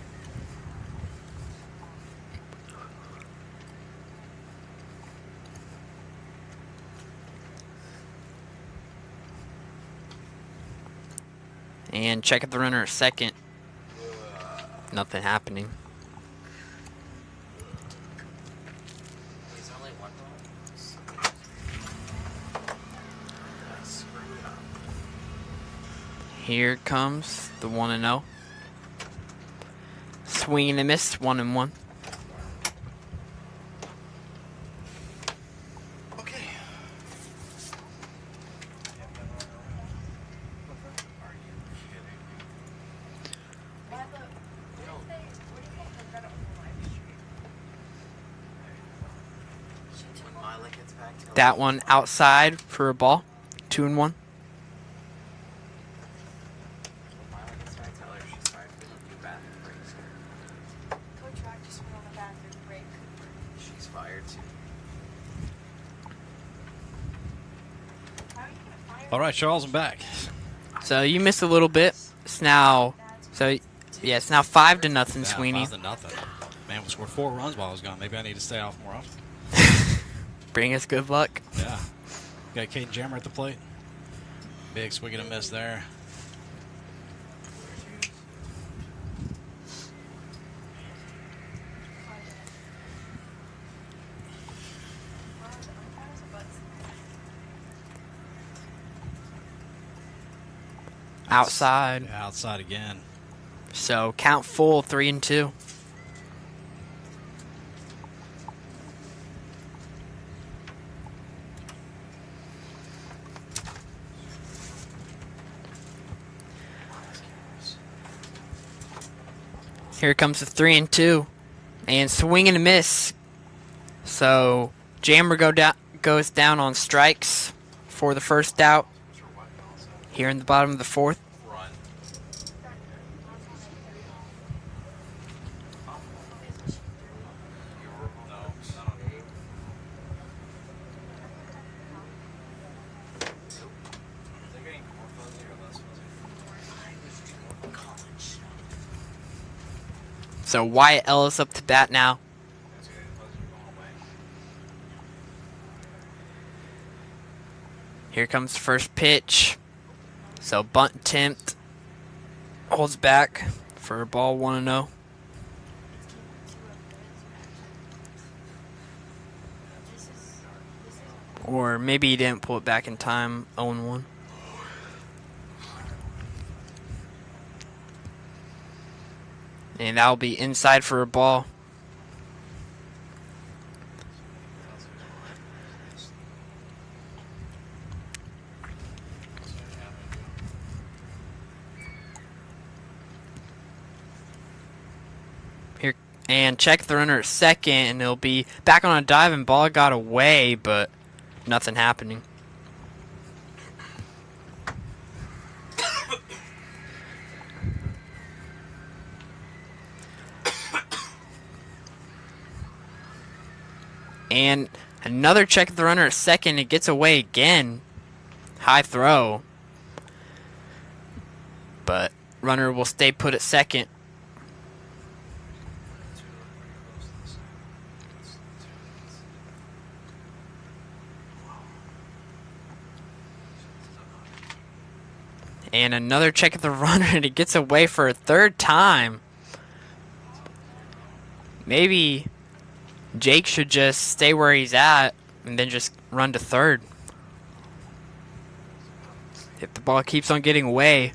And check at the runner at second. Nothing happening. He's only one ball. I screwed up. Here comes the 1-0. Swing and a miss, 1-1. Okay. That one outside for a ball. 2-1. Coach Rock just went on the bathroom break. She's fired too. How are you gonna fire All right, Charles, I'm back. So you missed a little bit. It's now, it's now 5-0, Yeah, Sweeney. 5-0. Man, we scored 4 runs while I was gone. Maybe I need to stay off more often. Bring us good luck. Yeah. Got Kate Jammer at the plate. Big swing and a miss there. Outside. Yeah, outside again. So count full, 3-2. Here comes the 3-2, and swing and a miss. So Jammer goes down on strikes for the first out. Here in the bottom of the 4th. Run. So Wyatt Ellis up to bat now. Here comes the first pitch. So bunt attempt. Holds back for a ball 1-0. Or maybe he didn't pull it back in time. 0-1. And that'll be inside for a ball. Here, and check the runner at second, and it'll be back on a dive, and ball got away, but nothing happening. And another check of the runner at second. It gets away again. High throw. But runner will stay put at second. And another check of the runner, and it gets away for a third time. Maybe Jake should just stay where he's at and then just run to third. If the ball keeps on getting away.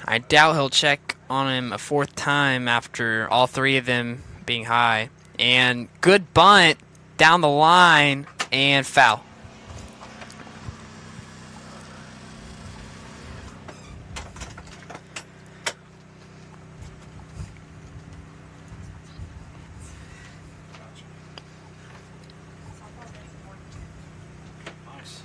I doubt he'll check on him a fourth time after all three of them being high. And good bunt down the line and foul. Nice.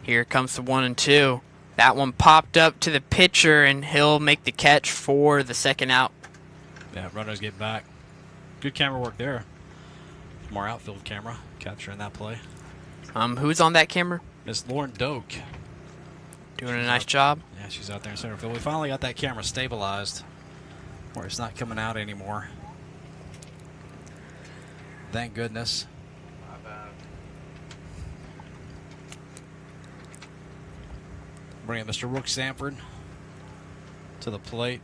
Here comes the 1-2. That one popped up to the pitcher, and he'll make the catch for the second out. Yeah, runners get back. Good camera work there. More outfield camera capturing that play. Who's on that camera? Miss Lauren Doak. Doing a nice job. Yeah, she's out there in center field. We finally got that camera stabilized where it's not coming out anymore. Thank goodness. Bringing Mr. Rook Sanford to the plate.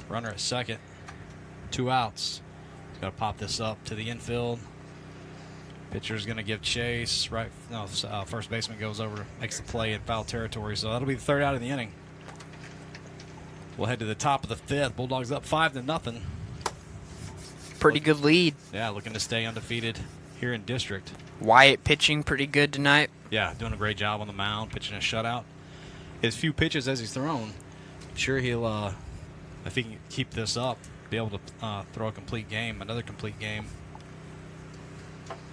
Runner at second. 2 outs. He's got to pop this up to the infield. Pitcher's going to give chase. Right, no, first baseman goes over, makes the play in foul territory. So that'll be the third out of the inning. We'll head to the top of the 5th. Bulldogs up 5-0. Pretty good lead. Yeah, looking to stay undefeated here in district. Wyatt pitching pretty good tonight. Yeah, doing a great job on the mound, pitching a shutout. His few pitches as he's thrown, sure he'll, if he can keep this up, be able to throw a complete game, another complete game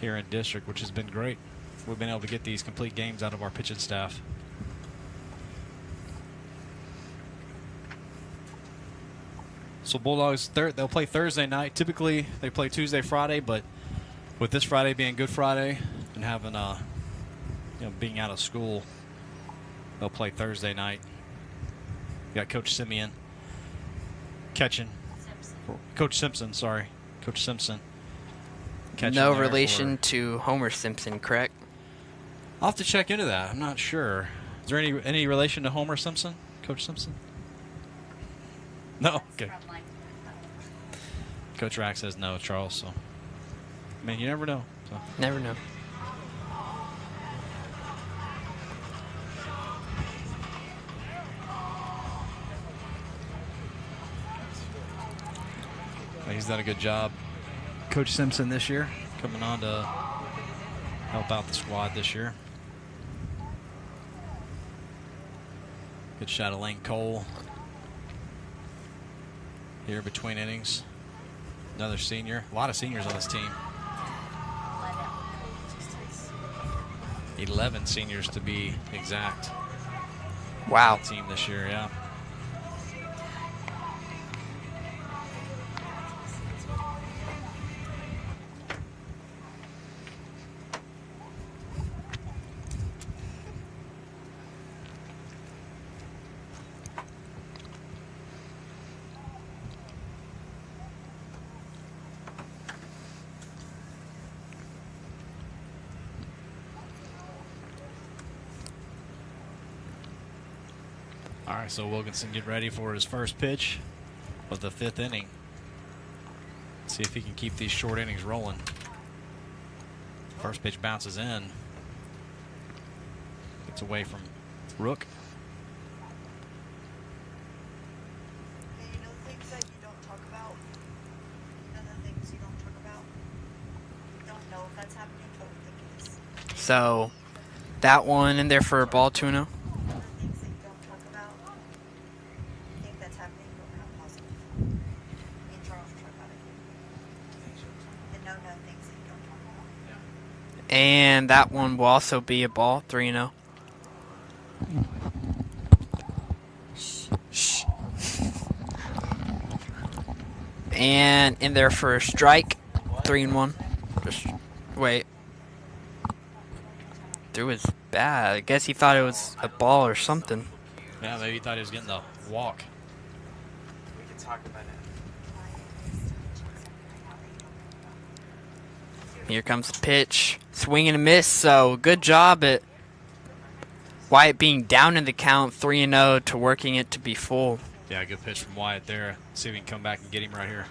here in district, which has been great. We've been able to get these complete games out of our pitching staff. So Bulldogs, they'll play Thursday night. Typically, they play Tuesday, Friday, but with this Friday being Good Friday and having, being out of school, they'll play Thursday night. We got Coach Simeon catching. Coach Simpson, sorry. Coach Simpson. No relation to Homer Simpson, correct? I'll have to check into that. I'm not sure. Is there any relation to Homer Simpson? Coach Simpson? No? Okay. From, like, Coach Rack says no, Charles. So, I mean, you never know. So. Never know. He's done a good job. Coach Simpson this year, coming on to help out the squad this year. Good shot of Lane Cole here between innings. Another senior. A lot of seniors on this team. 11 seniors to be exact. Wow. Team this year, yeah. All right, so Wilkinson get ready for his first pitch of the 5th inning. See if he can keep these short innings rolling. First pitch bounces in. Gets away from Rook. Hey, you know the things that you don't talk about? You know the things you don't talk about? You don't know if that's happening, but we think it is. So, that one in there for a ball 2-0. You know the things that you don't talk about? You think that's happening, but we're not positive. Me and Charles will talk about it. The no things that you don't talk about. And that one will also be a ball 3-0. Shh. And in there for a strike, 3-1. Just wait. Threw his bat. I guess he thought it was a ball or something. Yeah, maybe he thought he was getting the walk. We can talk about it. Here comes the pitch. Swing and a miss, so good job at Wyatt being down in the count 3-0 to working it to be full. Yeah, good pitch from Wyatt there. See if we can come back and get him right here.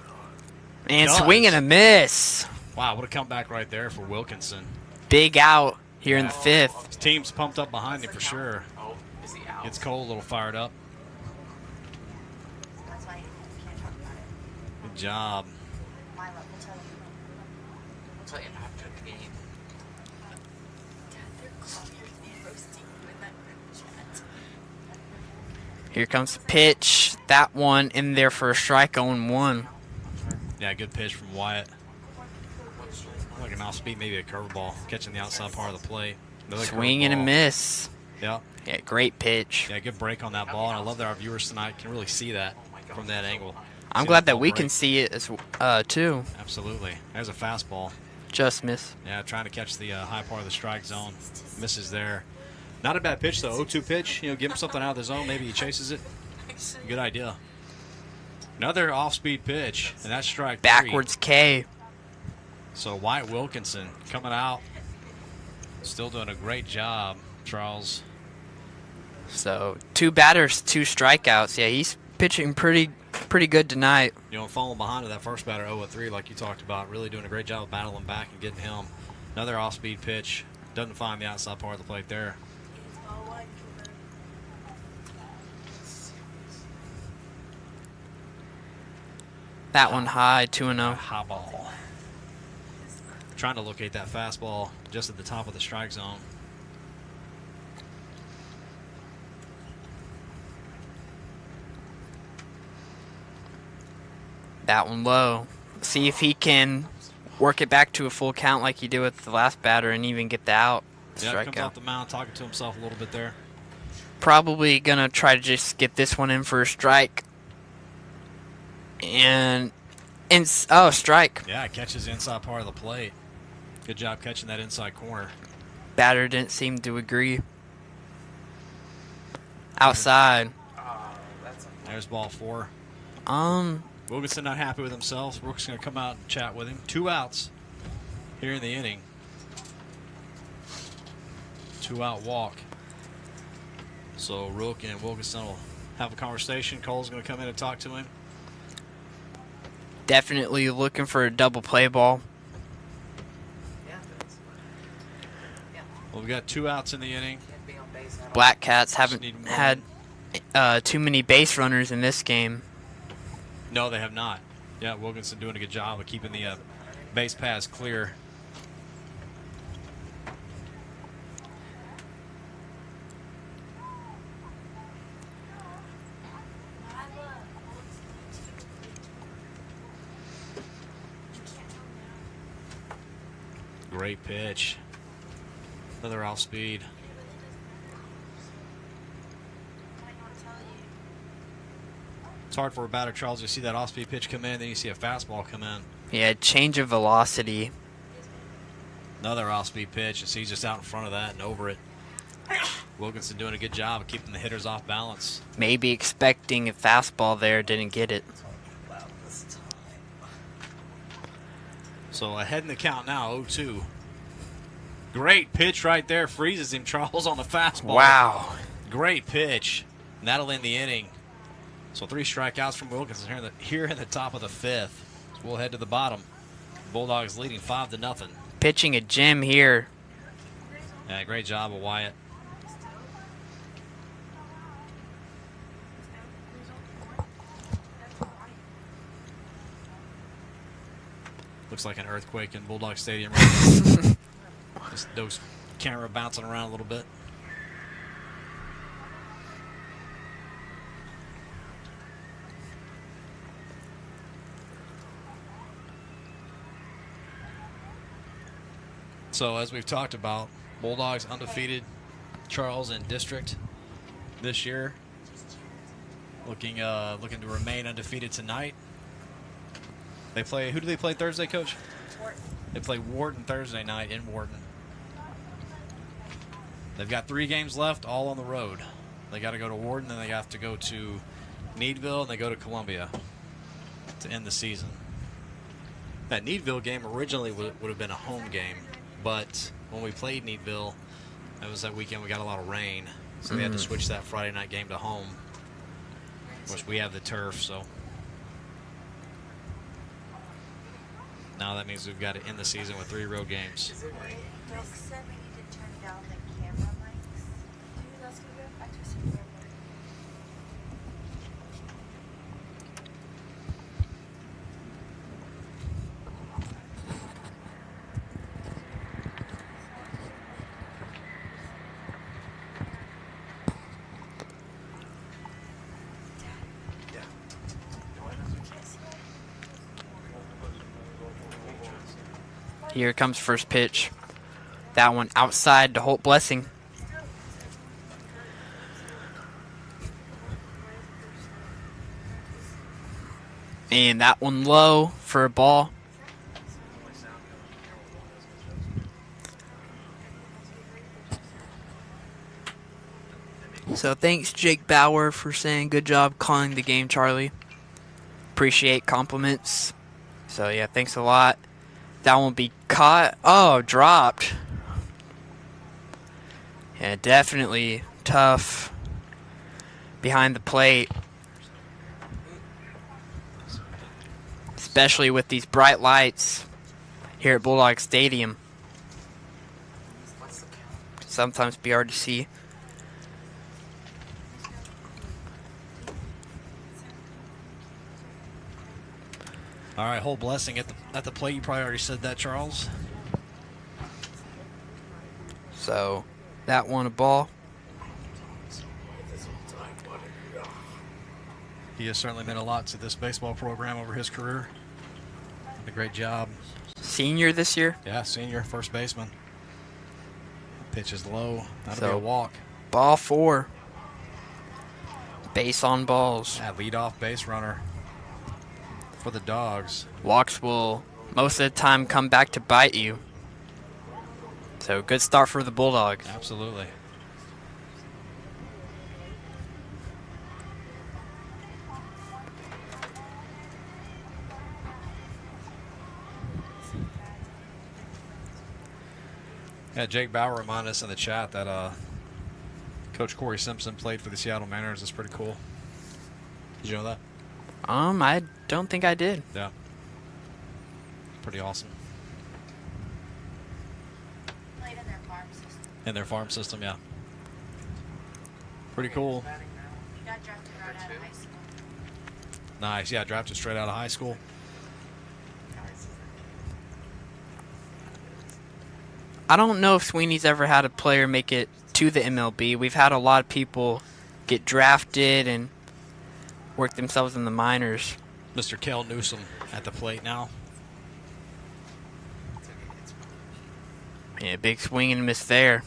And Does. swing and a miss. Wow, what a comeback right there for Wilkinson. Big out here in the 5th. His team's pumped up behind him for sure. Oh, is he out? Gets Cole a little fired up. That's why you can't talk about it. Good job. Milo will tell you. I'll tell you after the game. Dad, they're calling me roasting you in that group chat. Here comes the pitch. That one in there for a strike, 0-1. Yeah, good pitch from Wyatt. Like an off speed, maybe a curveball, catching the outside part of the plate. Another Swing and a curveball. miss. Yeah, Yeah, great pitch. yeah, good break on that ball, and I love that our viewers tonight can really see that from that angle. I'm See glad that ball we break. can see it as too. Absolutely. There's a fastball. Just miss. Yeah, trying to catch the high part of the strike zone. Misses there. Not a bad pitch, though. 0-2 pitch. You know, give him something out of the zone. Maybe he chases it. Good idea. Another off-speed pitch, and that's strike 3. Backwards K. So Wyatt Wilkinson coming out. Still doing a great job, Charles. So 2 batters, 2 strikeouts. Yeah, he's pitching pretty good tonight. You know, falling behind to that first batter 0-3 like you talked about. Really doing a great job of battling back and getting him. Another off-speed pitch. Doesn't find the outside part of the plate there. It's ball 1, Cooper. That one high, 2-0. High ball. Trying to locate that fastball just at the top of the strike zone. That one low. See if he can work it back to a full count like he did with the last batter and even get the out. Yeah, Strikeout. comes off the mound talking to himself a little bit there. Probably gonna try to just get this one in for a strike. And oh, strike. Yeah, catches the inside part of the plate. Good job catching that inside corner. Batter didn't seem to agree. Outside. There's ball 4. Um, Wilkinson not happy with himself. Rook's going to come out and chat with him. 2 outs here in the inning. 2-out walk. So Rook and Wilkinson will have a conversation. Cole's going to come in and talk to him. definitely looking for a double play ball. Well, we got 2 outs in the inning. Black Cats haven't need one. had too many base runners in this game. No, they have not. Yeah, Wilkinson doing a good job of keeping the base paths clear. Great pitch. Another off speed. It's hard for a batter, Charles. You see that off speed pitch come in, then you see a fastball come in. Yeah, change of velocity. Another off speed pitch, and he's just out in front of that and over it. Wilkinson doing a good job of keeping the hitters off balance. Maybe expecting a fastball there, didn't get it. So ahead in the count now, 0-2. Great pitch right there. Freezes him, Charles, on the fastball. Wow. Great pitch. And that'll end the inning. So 3 strikeouts from Wilkinson here in the top of the 5th. So we'll head to the bottom. Bulldogs leading 5-0. Pitching a gem here. Yeah, great job of Wyatt. Looks like an earthquake in Bulldog Stadium right now. Just those camera bouncing around a little bit. So as we've talked about, Bulldogs undefeated, Charles in district this year. Looking to remain undefeated tonight. They play. Who do they play Thursday, Coach? Wharton. They play Wharton Thursday night in Wharton. They've got 3 games left, all on the road. They got to go to Wharton, then they have to go to Needville, and they go to Columbia to end the season. That Needville game originally would have been a home game, but when we played Needville, that was that weekend we got a lot of rain, so they had to switch that Friday night game to home, which we have the turf, so. Now that means we've got to end the season with 3 road games. Doug said we need to turn down the camera mics. Here comes first pitch. That one outside to Holt Blessing. And that one low for a ball. So thanks Jake Bauer for saying good job calling the game, Charlie. Appreciate compliments. So yeah, thanks a lot. That won't be caught. Oh, dropped. Yeah, definitely tough behind the plate. Especially with these bright lights here at Bulldog Stadium. Sometimes be hard to see. All right, Whole Blessing at the plate. You probably already said that, Charles. So that one a ball. He has certainly meant a lot to this baseball program over his career. Did a great job. Senior this year. Yeah, senior first baseman. Pitch is low. That'll be So- a walk. Ball 4. Base on balls. That leadoff base runner for the Dogs. Walks will most of the time come back to bite you. So good start for the Bulldogs. Absolutely. Yeah, Jake Bauer reminded us in the chat that Coach Corey Simpson played for the Seattle Mariners. That's pretty cool. Did you know that? I don't think I did. Yeah. Pretty awesome. Played in their farm system. In their farm system, yeah. Pretty cool. He got drafted right out of high school. Nice. Yeah, drafted straight out of high school. I don't know if Sweeney's ever had a player make it to the MLB. We've had a lot of people get drafted and work themselves in the minors. Mr. Kel Newsom at the plate now. Yeah, big swing and miss there.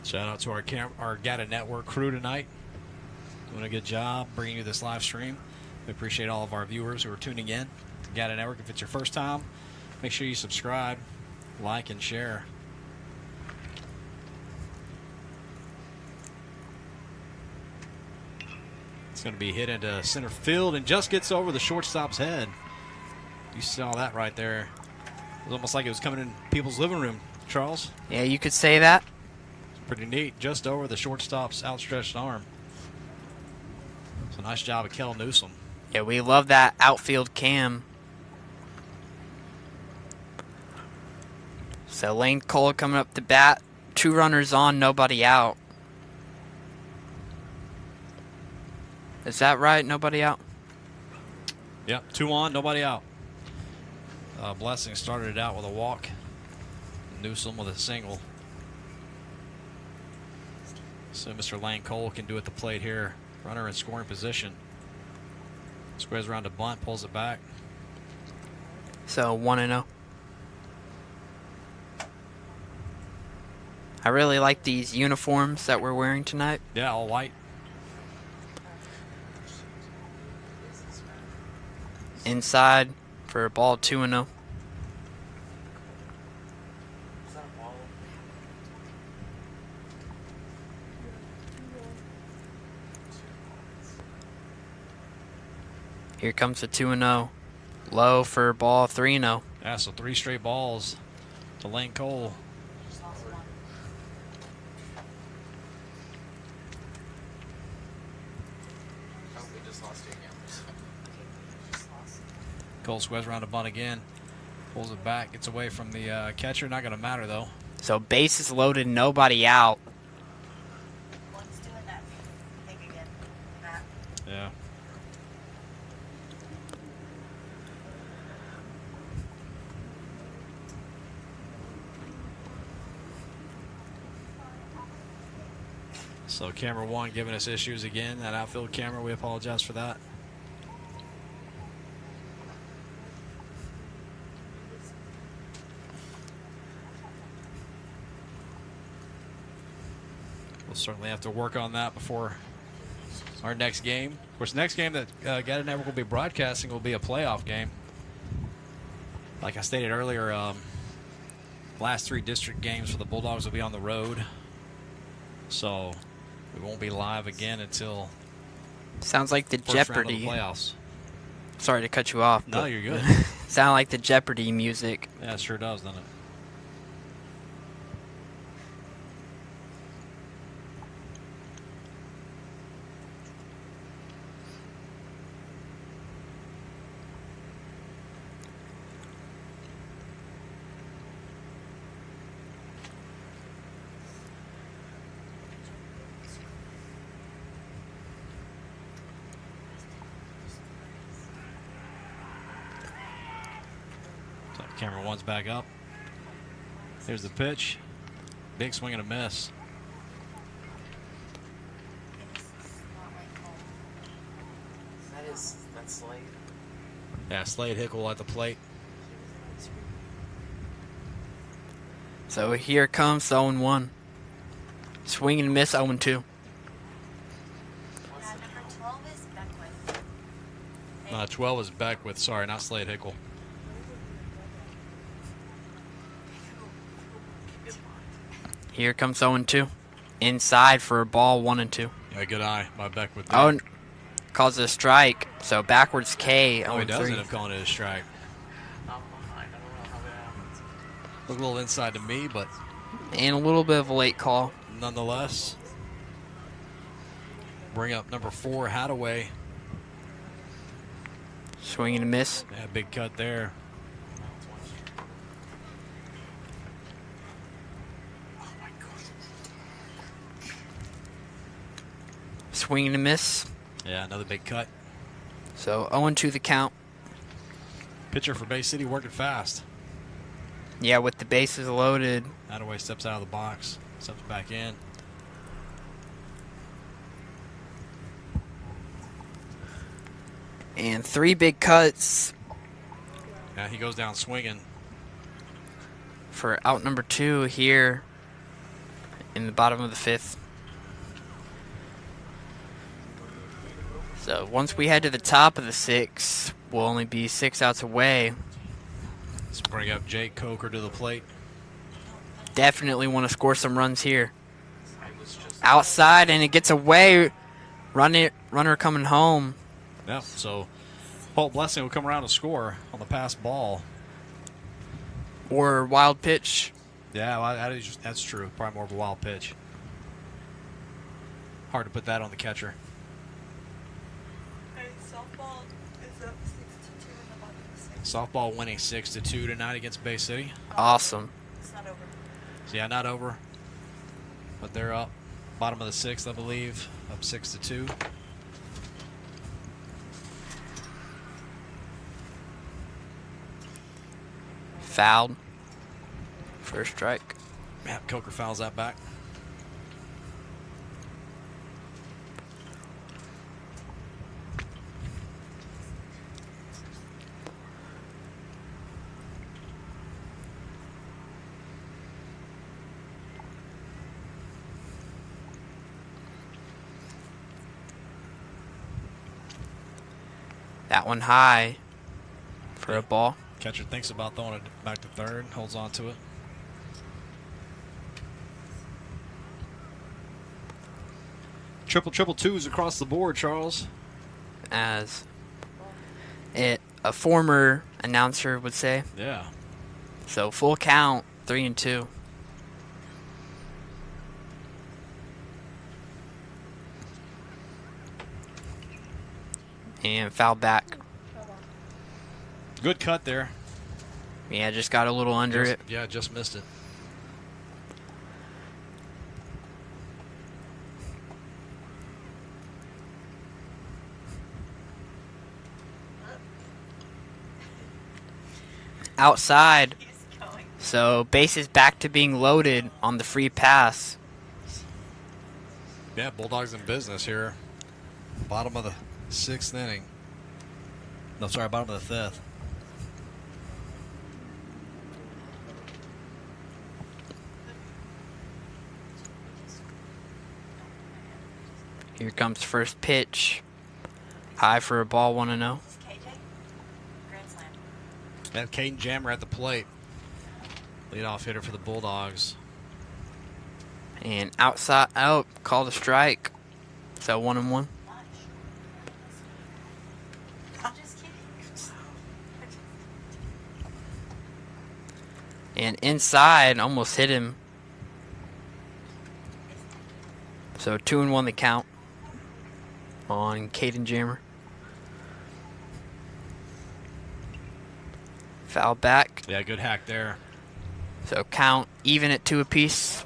Shout out to our GATA Network crew tonight. Doing a good job bringing you this live stream. We appreciate all of our viewers who are tuning in to GATA Network. If it's your first time, make sure you subscribe, like, and share. It's going to be hit into center field and just gets over the shortstop's head. You saw that right there. It was almost like it was coming in people's living room, Charles. Yeah, you could say that. Pretty neat, just over the shortstop's outstretched arm. So nice job of Kel Newsom. Yeah, we love that outfield cam. So Lane Cole coming up to bat. 2 runners on, nobody out. Is that right? Nobody out? Yep, 2 on, nobody out. Blessing started it out with a walk. Newsom with a single. So Mr. Lane Cole can do at the plate here. Runner in scoring position. Squares around to bunt, pulls it back. So 1-0. I really like these uniforms that we're wearing tonight. Yeah, all white. Inside for a ball 2-0. Here comes the 2-0. Low for ball 3-0. Yeah, so 3 straight balls to Lane Cole. We just lost 2 gamblers. Cole squares around to bunt again. Pulls it back, gets away from the catcher. Not going to matter, though. So bases loaded, nobody out. One's doing that thing again, Matt. Yeah. So camera 1 giving us issues again. That outfield camera, we apologize for that. We'll certainly have to work on that before our next game. Of course, the next game that GATA Network will be broadcasting will be a playoff game. Like I stated earlier, last 3 district games for the Bulldogs will be on the road. So we won't be live again until Sounds like the first round of the Jeopardy. playoffs. Sorry to cut you off. No, but you're good. sound like the Jeopardy music. Yeah, it sure does, doesn't it? Camera one's back up. Here's the pitch. Big swing and a miss. That's Slade. Yeah, Slade Hickle at the plate. So here comes the 0-1. Swing and miss 0-2. Number 12 is Beckwith. 12 is Beckwith. Sorry, not Slade Hickle. Here comes 0-2. Inside for a ball 1-2. Yeah, good eye by Beckwith. Oh, and calls it a strike. So backwards K. Oh, he does 0-3. end up calling it a strike. I'm behind. I don't know how that happens. Looked a little inside to me, but And a little bit of a late call. nonetheless. Bring up number 4, Hadaway. Swing and a miss. Yeah, big cut there. Swing and a miss. Yeah, another big cut. So 0-2 the count. Pitcher for Bay City working fast. Yeah, with the bases loaded. Hadaway steps out of the box, steps back in. And 3 big cuts Yeah, he goes down swinging. for out number 2 here in the bottom of the 5th. So once we head to the top of the 6th, we'll only be 6 outs away. Let's bring up Jake Coker to the plate. Definitely want to score some runs here. Outside, and it gets away. Runner coming home. Yeah, so Holt Blessing will come around to score on the pass ball. Or wild pitch. Yeah, well, that's true. Probably more of a wild pitch. Hard to put that on the catcher. And softball is up 6-2 in the bottom of the 6th. Softball winning 6-2 tonight against Bay City. Awesome. It's not over. So yeah, not over, but they're up. Bottom of the 6th, I believe, up 6-2. Fouled. First strike. Yeah, Coker fouls that back. That one high for a ball. Catcher thinks about throwing it back to third, holds on to it. Triple twos across the board, Charles. As a former announcer would say. Yeah. So full count, 3-2. And foul back. Good cut there. Yeah, just got a little under it. Yeah, just missed it. Outside. He's going. So bases back to being loaded on the free pass. Yeah, Bulldogs in business here. Bottom of the 6th inning. No, sorry, bottom of the 5th. Here comes first pitch. High for a ball, 1-0. KJ? Grand slam. That Caden Jammer at the plate. Leadoff hitter for the Bulldogs. And outside out, called a strike. So 1-1. I'm just kidding. And inside, almost hit him. So 2-1 the count on Caden Jammer. Foul back. Yeah, good hack there. So count even at 2 apiece.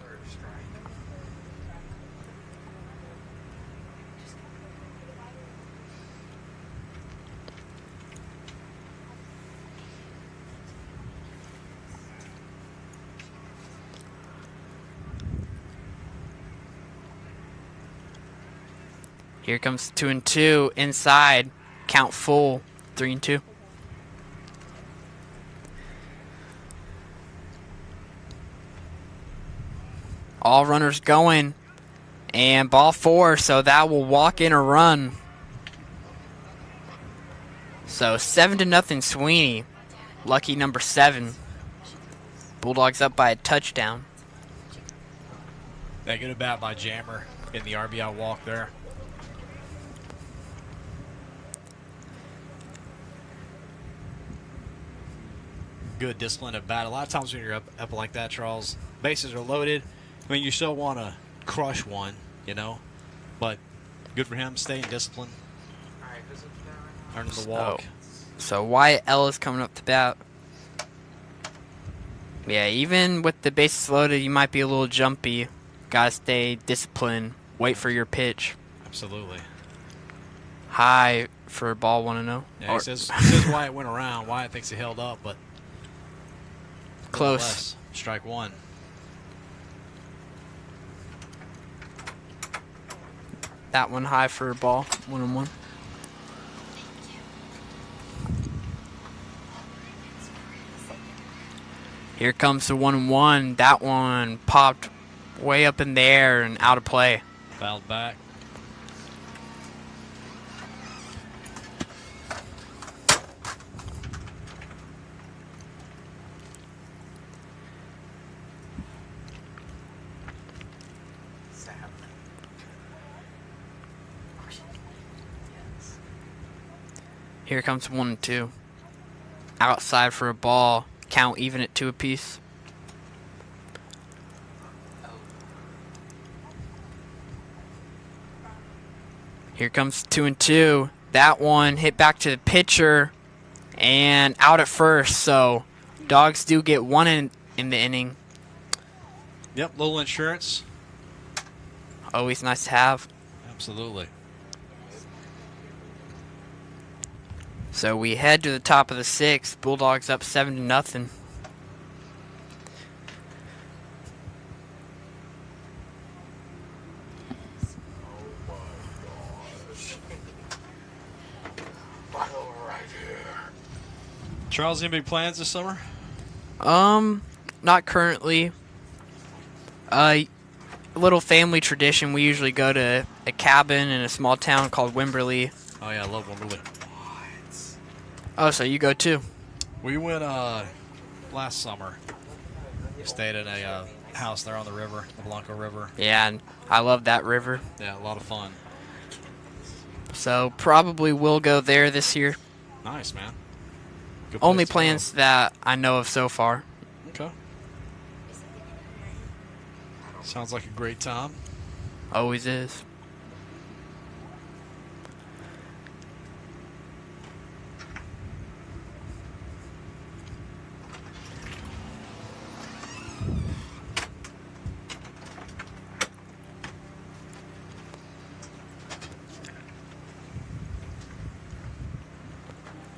Here comes 2-2 inside. Count full. 3-2. All runners going. And ball 4, so that will walk in a run. So 7-0 Sweeney. Lucky number 7. Bulldogs up by a touchdown. That good at bat by Jammer in the RBI walk there. Good discipline at bat. A lot of times when you're up like that, Charles, bases are loaded. I mean, you still want to crush one, you know, but good for him, staying disciplined. Earning the walk. So Wyatt Ellis coming up to bat. Yeah, even with the bases loaded, you might be a little jumpy. Gotta stay disciplined. Wait for your pitch. Absolutely. High for ball 1-0. Yeah, he says Wyatt went around. Wyatt thinks he held up, but close. Strike 1. That one high for a ball. 1-1. Here comes the 1-1. That one popped way up in the air and out of play. Fouled back. Here comes 1-2. Outside for a ball. Count even at 2 apiece. Here comes 2-2. That one hit back to the pitcher and out at first. So Dogs do get 1 in the inning. Yep, little insurance. Always nice to have. Absolutely. So we head to the top of the 6th. Bulldogs up 7-0. Charles, any big plans this summer? Not currently. A little family tradition. We usually go to a cabin in a small town called Wimberley. Oh yeah, I love Wimberley. Oh, so you go too? We went last summer. We stayed in a house there on the river, the Blanco River. Yeah, and I love that river. Yeah, a lot of fun. So probably will go there this year. Nice, man. Good Only place to plans that I know of so far. go. Okay. Sounds like a great time. Always is.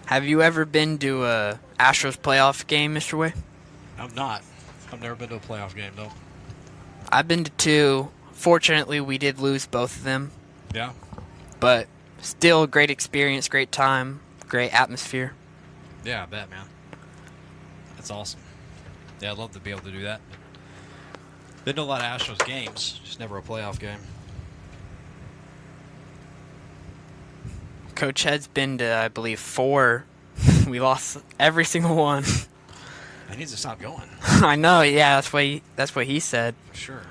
Have you ever been to a Astros playoff game, Mr. Way? I'm not. I've never been to a playoff game, though. I've been to 2. Fortunately, we did lose both of them. Yeah? But still, great experience, great time, great atmosphere. Yeah, I bet, man. That's awesome. Yeah, I'd love to be able to do that. Been to a lot of Astros games, just never a playoff game. Coach Head's been to, I believe, 4. We lost every single one. He needs to stop going. I know, yeah, that's what he said. For sure.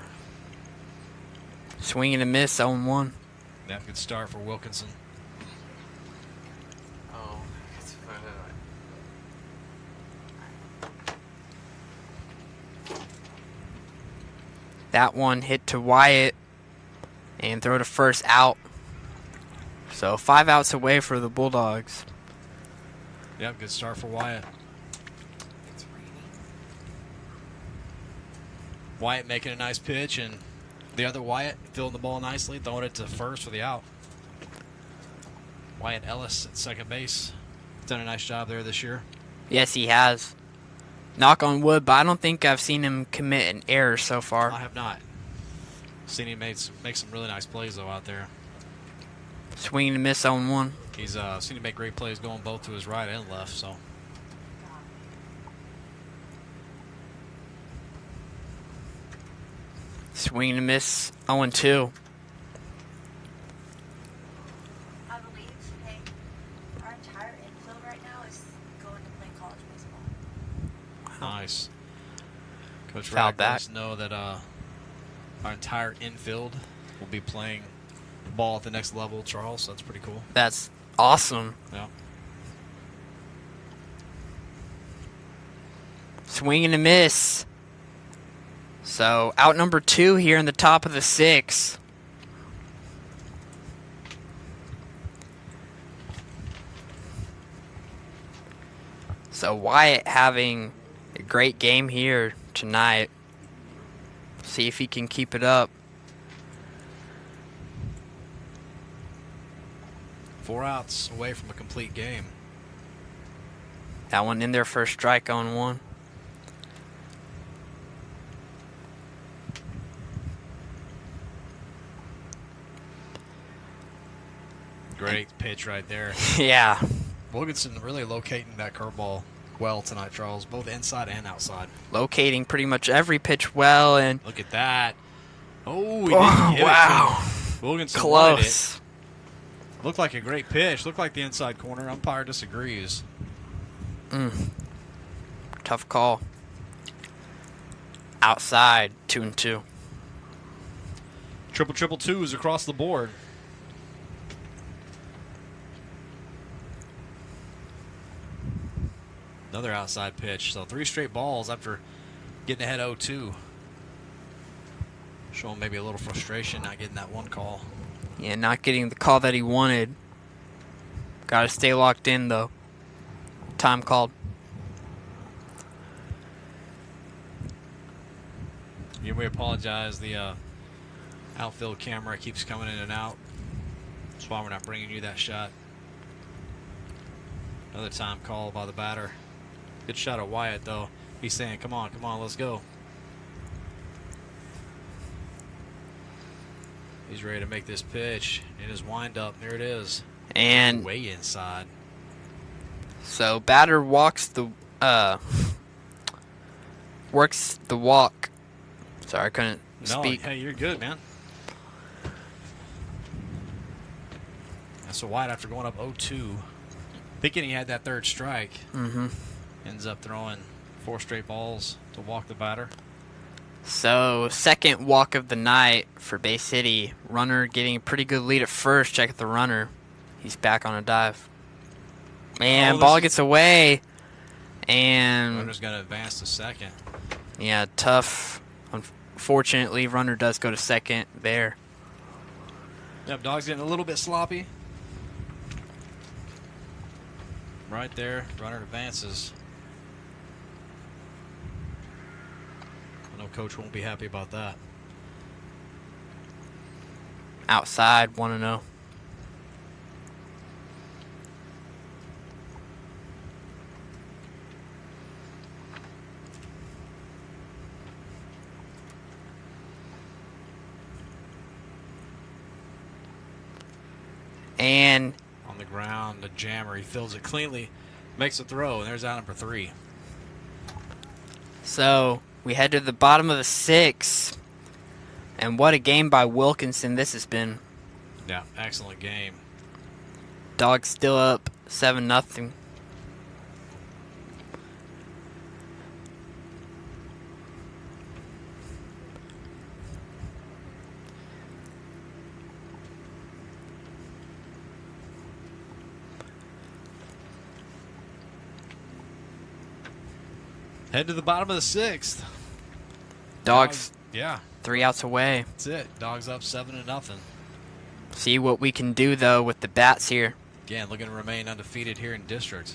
Swing and a miss, 0-1. Yeah, good start for Wilkinson. Oh, it's That one hit to Wyatt and throw to first out. So 5 outs away for the Bulldogs. Yep, good start for Wyatt. it's raining. Wyatt making a nice pitch, and the other Wyatt filling the ball nicely, throwing it to first for the out. Wyatt Ellis at second base. Done a nice job there this year. Yes, he has. Knock on wood, but I don't think I've seen him commit an error so far. I have not. Seen him make some really nice plays, though, out there. Swing and a miss on 1. He's seen him make great plays going both to his right and left. So Swing and a miss 0-2. I believe, hey, our entire infield right now is going to play college baseball. nice. Coach Foul Rack back. let us know that our entire infield will be playing ball at the next level, Charles. So that's pretty cool. That's awesome. Yeah. Swing and a miss. So out number 2 here in the top of the 6th. So Wyatt having a great game here tonight. See if he can keep it up. 4 outs away from a complete game. That one in there for a strike on 1. Great pitch right there. Yeah. Wilkinson really locating that curveball well tonight, Charles, both inside and outside. Locating pretty much every pitch well, and Look at that. Oh, he oh, didn't hit wow. it. Wilkinson wanted it. Close. Looked like a great pitch. Looked like the inside corner. Umpire disagrees. Tough call. Outside, 2-2. Triple twos across the board. Another outside pitch. So 3 straight balls after getting ahead 0-2. Showing maybe a little frustration not getting that one call. Yeah, not getting the call that he wanted. Got to stay locked in, though. Time called. Yeah, we apologize. The outfield camera keeps coming in and out. That's why we're not bringing you that shot. Another time call by the batter. Good shot at Wyatt, though. He's saying, come on, let's go. He's ready to make this pitch in his windup. There it is. And Way inside. so batter works the walk. Sorry, I couldn't No, speak. hey, you're good, man. And so Wyatt, after going up 0-2, thinking he had that 3rd strike, ends up throwing 4 straight balls to walk the batter. So, second walk of the night for Bay City. Runner getting a pretty good lead at first. Check out the runner. He's back on a dive. And Oh, ball this- gets away. And, Runner's going to advance to second. yeah, tough. Unfortunately, runner does go to second there. Yep, dog's getting a little bit sloppy. Right there, runner advances. I know Coach won't be happy about that. Outside, 1-0. And On the ground, the jammer, he fills it cleanly, makes a throw, and there's out number 3. so we head to the bottom of the 6th. And what a game by Wilkinson this has been. Yeah, excellent game. Dogs still up 7-0. Head to the bottom of the 6th. Dogs Yeah, 3 outs away. that's it. Dogs up 7-0. See what we can do, though, with the bats here. Again, looking to remain undefeated here in district.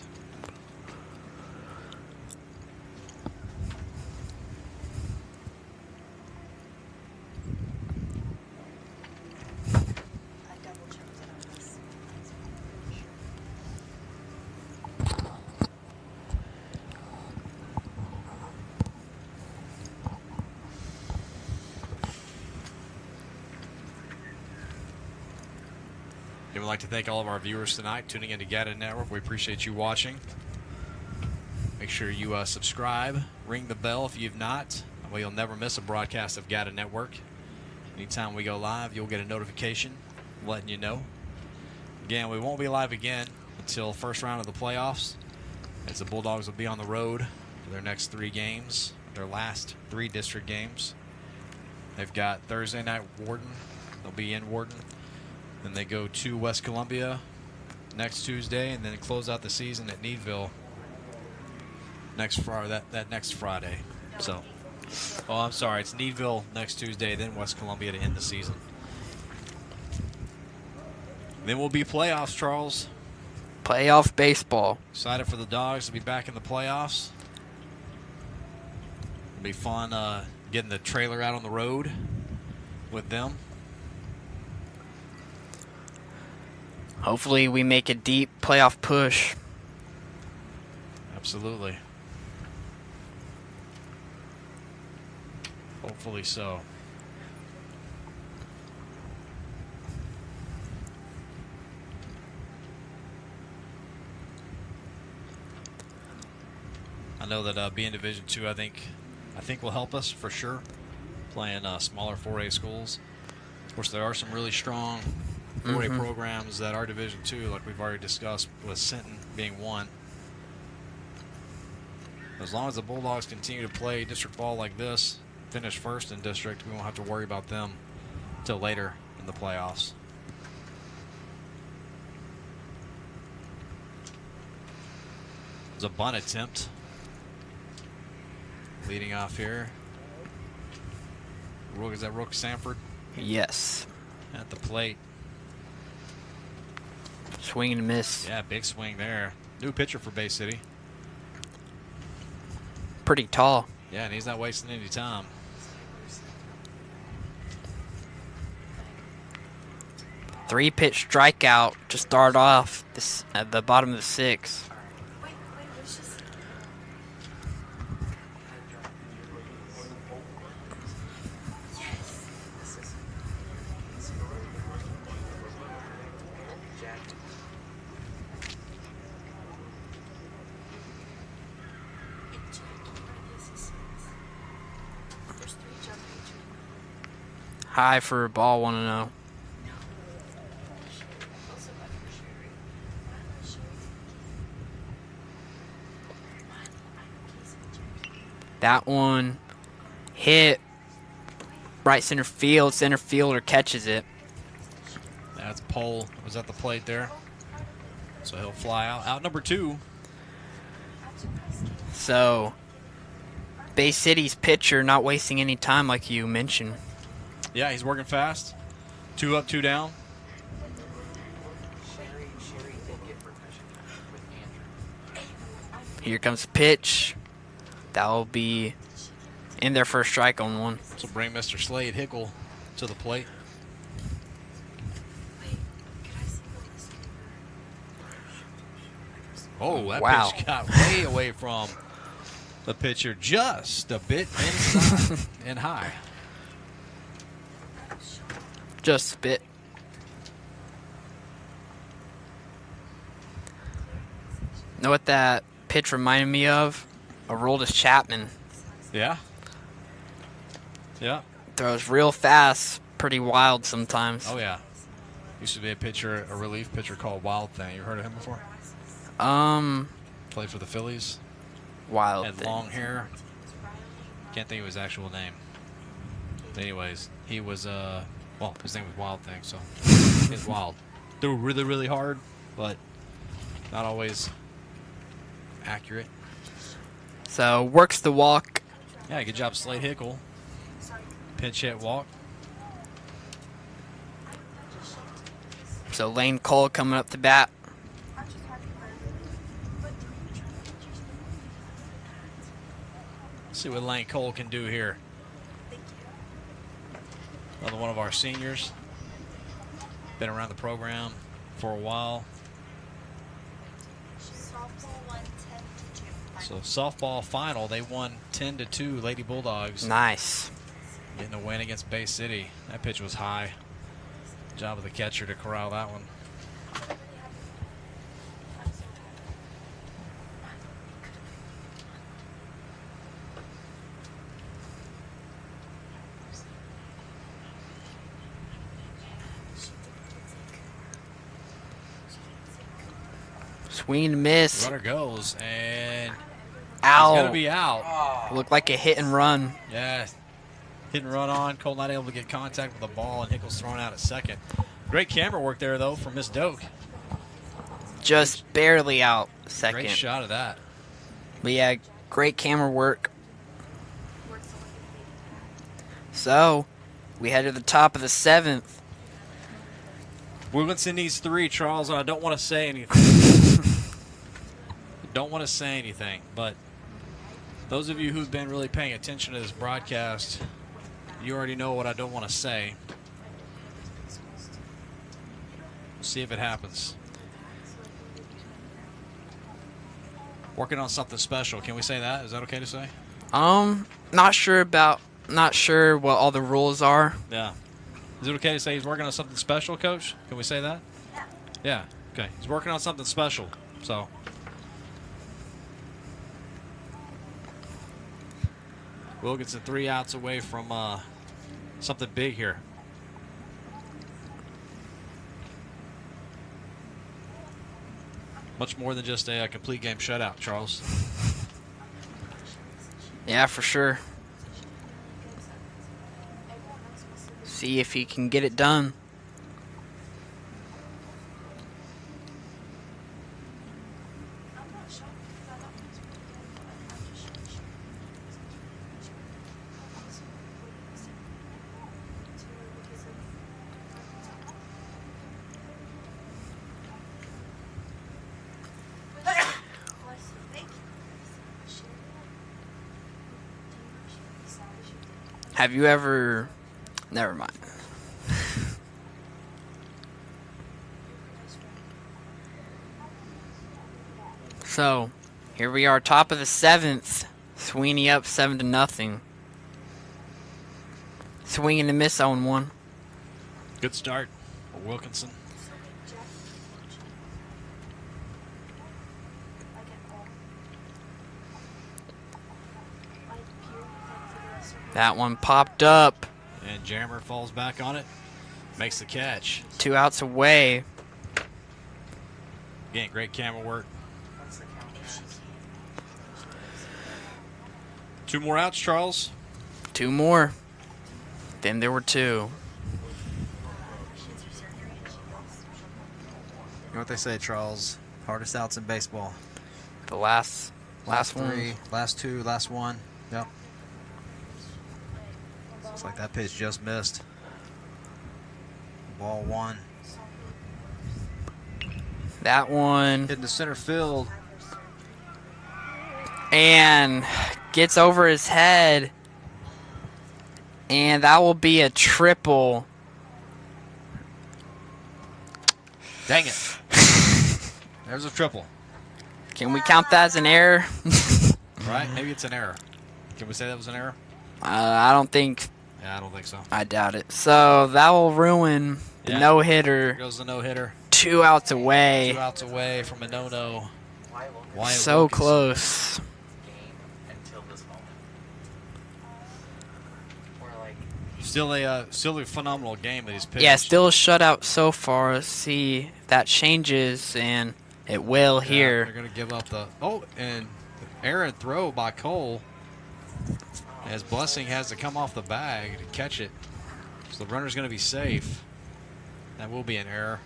I double checked it on this. We would like to thank all of our viewers tonight tuning into Gata Network. We appreciate you watching. Make sure you subscribe, ring the bell if you've not. That way you'll never miss a broadcast of Gata Network. Anytime we go live, you'll get a notification letting you know. Again, we won't be live again until first round of the playoffs, as the Bulldogs will be on the road for their next 3 games, their last 3 district games. They've got Thursday night Wharton. They'll be in Wharton. Then they go to West Columbia next Tuesday, and then close out the season at Needville next Friday. That next Friday. So, oh, I'm sorry, it's Needville next Tuesday, then West Columbia to end the season. Then we'll be playoffs, Charles. Playoff baseball. Excited for the Dogs to be back in the playoffs. It'll be fun getting the trailer out on the road with them. Hopefully we make a deep playoff push. Absolutely. Hopefully so. I know that being Division II, I think will help us for sure. Playing smaller 4A schools. Of course, there are some really strong 4A programs that are Division II, like we've already discussed, with Sinton being one. As long as the Bulldogs continue to play district ball like this, finish first in district, we won't have to worry about them until later in the playoffs. There's a bunt attempt. Leading off here. Is that Rook Sanford? Yes. At the plate. Swing and miss. Yeah, big swing there. New pitcher for Bay City. Pretty tall. Yeah, and he's not wasting any time. Three-pitch strikeout to start off this at the bottom of the 6th. Wait, let's just. High for ball 1-0. That one hit right center field. Center fielder catches it. That's Pole was at the plate there. So he'll fly out. Out number 2. So Bay City's pitcher not wasting any time like you mentioned. Yeah, he's working fast. 2 up, 2 down. Here comes the pitch. That will be in there for a strike on 1. This will bring Mr. Slade Hickle to the plate. Oh, that Wow. pitch got way away from the pitcher, just a bit inside and high. Just a bit. Know what that pitch reminded me of? Aroldis Chapman. Yeah. Yeah. Throws real fast, pretty wild sometimes. Oh, yeah. Used to be a pitcher, a relief pitcher called Wild Thing. You heard of him before? Played for the Phillies. Wild Had Thing. long hair. Can't think of his actual name. Anyways, he was, well, his name was Wild Thing, so he's wild. Threw really, really hard, but not always accurate. So works the walk. Yeah, good job, Slade Hickle. Pitch hit walk. So Lane Cole coming up to bat. See what Lane Cole can do here. Another one of our seniors. Been around the program for a while. Softball won 10-2. So softball final, they won 10-2. Lady Bulldogs Nice. getting a win against Bay City. That pitch was high. Job of the catcher to corral that one. Swing and miss. Runner goes, and he's Out. going to be out. Looked like a hit and run. Yeah. Hit and run on. Cole not able to get contact with the ball, and Hickle's thrown out at second. Great camera work there, though, from Miss Doak. Just barely out second. Great shot of that. But yeah, great camera work. So, we head to the top of the 7th. Wilkinson needs 3, Charles, and I don't want to say anything. Don't want to say anything, but those of you who've been really paying attention to this broadcast, you already know what I don't want to say. We'll see if it happens. Working on something special. Can we say that? Is that okay to say? Not sure what all the rules are. Yeah. Is it okay to say he's working on something special, Coach? Can we say that? Yeah. Okay. He's working on something special. So. Wilkinson 3 outs away from something big here. Much more than just a complete game shutout, Charles. Yeah, for sure. See if he can get it done. Have you ever... Never mind. So, here we are, top of the 7th. Sweeney up 7-0. Swing and a miss on 1. Good start for Wilkinson. That one popped up. And Jammer falls back on it. Makes the catch. 2 outs away. Again, great camera work. 2 more outs, Charles. 2 more. Then there were 2. You know what they say, Charles? Hardest outs in baseball. The last one. 3, last 2, last 1. Yep. Looks like that pitch just missed. Ball 1. That one. Hitting the center field. And gets over his head. And that will be a triple. Dang it. There's a triple. Can we count that as an error? Right? Maybe it's an error. Can we say that was an error? I don't think. Yeah, I don't think so. I doubt it. So that will ruin the Yeah. no-hitter. Here goes the no-hitter. 2 outs away. 2 outs away from a no-no. Wyatt So Wilkinson. close. Game until this moment. Or like Still a phenomenal game that he's pitched. Yeah, still a shutout so far. Let's see if that changes, and it will Yeah, here. They're going to give up the... Oh, and errant throw by Cole. As Blessing has to come off the bag to catch it. So the runner's going to be safe. That will be an error.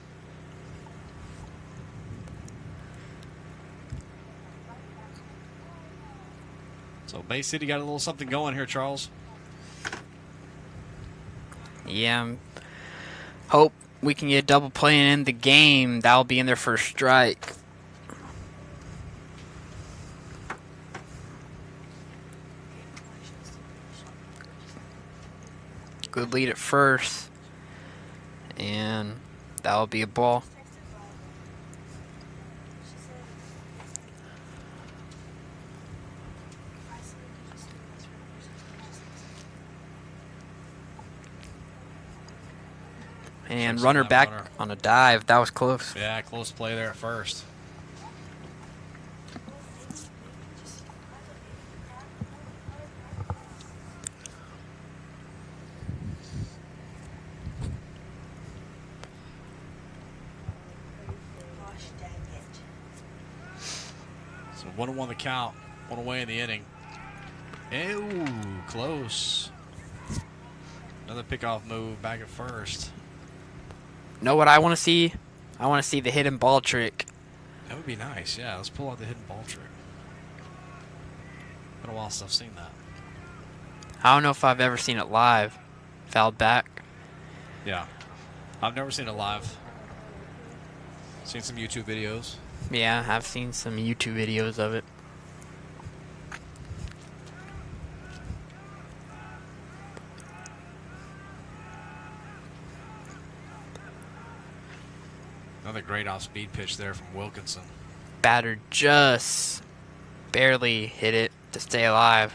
So Bay City got a little something going here, Charles. Yeah. Hope we can get a double play and end the game. That'll be in their first strike. Good lead at first. And that'll be a ball. And Checks runner on that back runner. on a dive. That was close. Yeah, close play there at first. Gosh dang it. 1-1 the count. One away in the inning. Ooh, close. Another pickoff move back at first. Know what I want to see? I want to see the hidden ball trick. That would be nice. Yeah, let's pull out the hidden ball trick. Been a while since I've seen that. I don't know if I've ever seen it live. Fouled back. Yeah. I've never seen it live. Seen some YouTube videos. Yeah, I've seen some YouTube videos of it. Another great off-speed pitch there from Wilkinson. Batter just barely hit it to stay alive.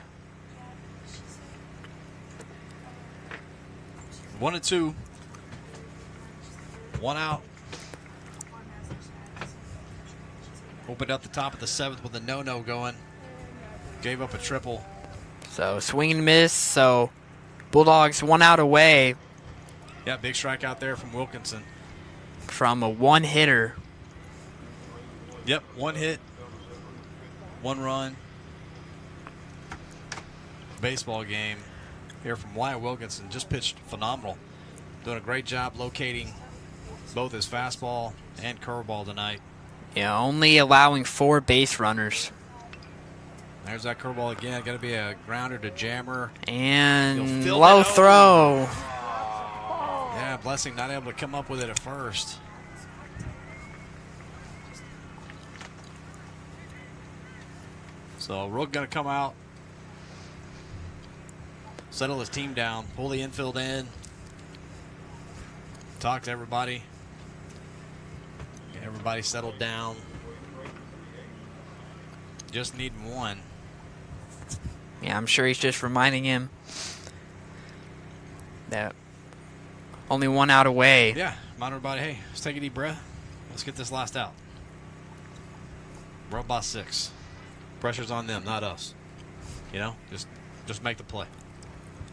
1-2. 1 out. Opened up the top of the 7th with a no-no going. Gave up a triple. So swing and miss. So Bulldogs 1 out away Yeah, big strikeout there from Wilkinson. from a one hitter. Yep, 1 hit, 1 run. Baseball game here from Wyatt Wilkinson. Just pitched phenomenal. Doing a great job locating both his fastball and curveball tonight. Yeah, only allowing 4 base runners. There's that curveball again. Got to be a grounder to jammer. And He'll field low it. throw. Yeah, Blessing not able to come up with it at first. So Rook going to come out, settle his team down, pull the infield in, talk to everybody. Get everybody settled down. Just need 1. Yeah, I'm sure he's just reminding him that only 1 out away. Yeah, remind everybody, hey, let's take a deep breath. Let's get this last out. We're up by 6. Pressure's on them, not us. You know, just make the play.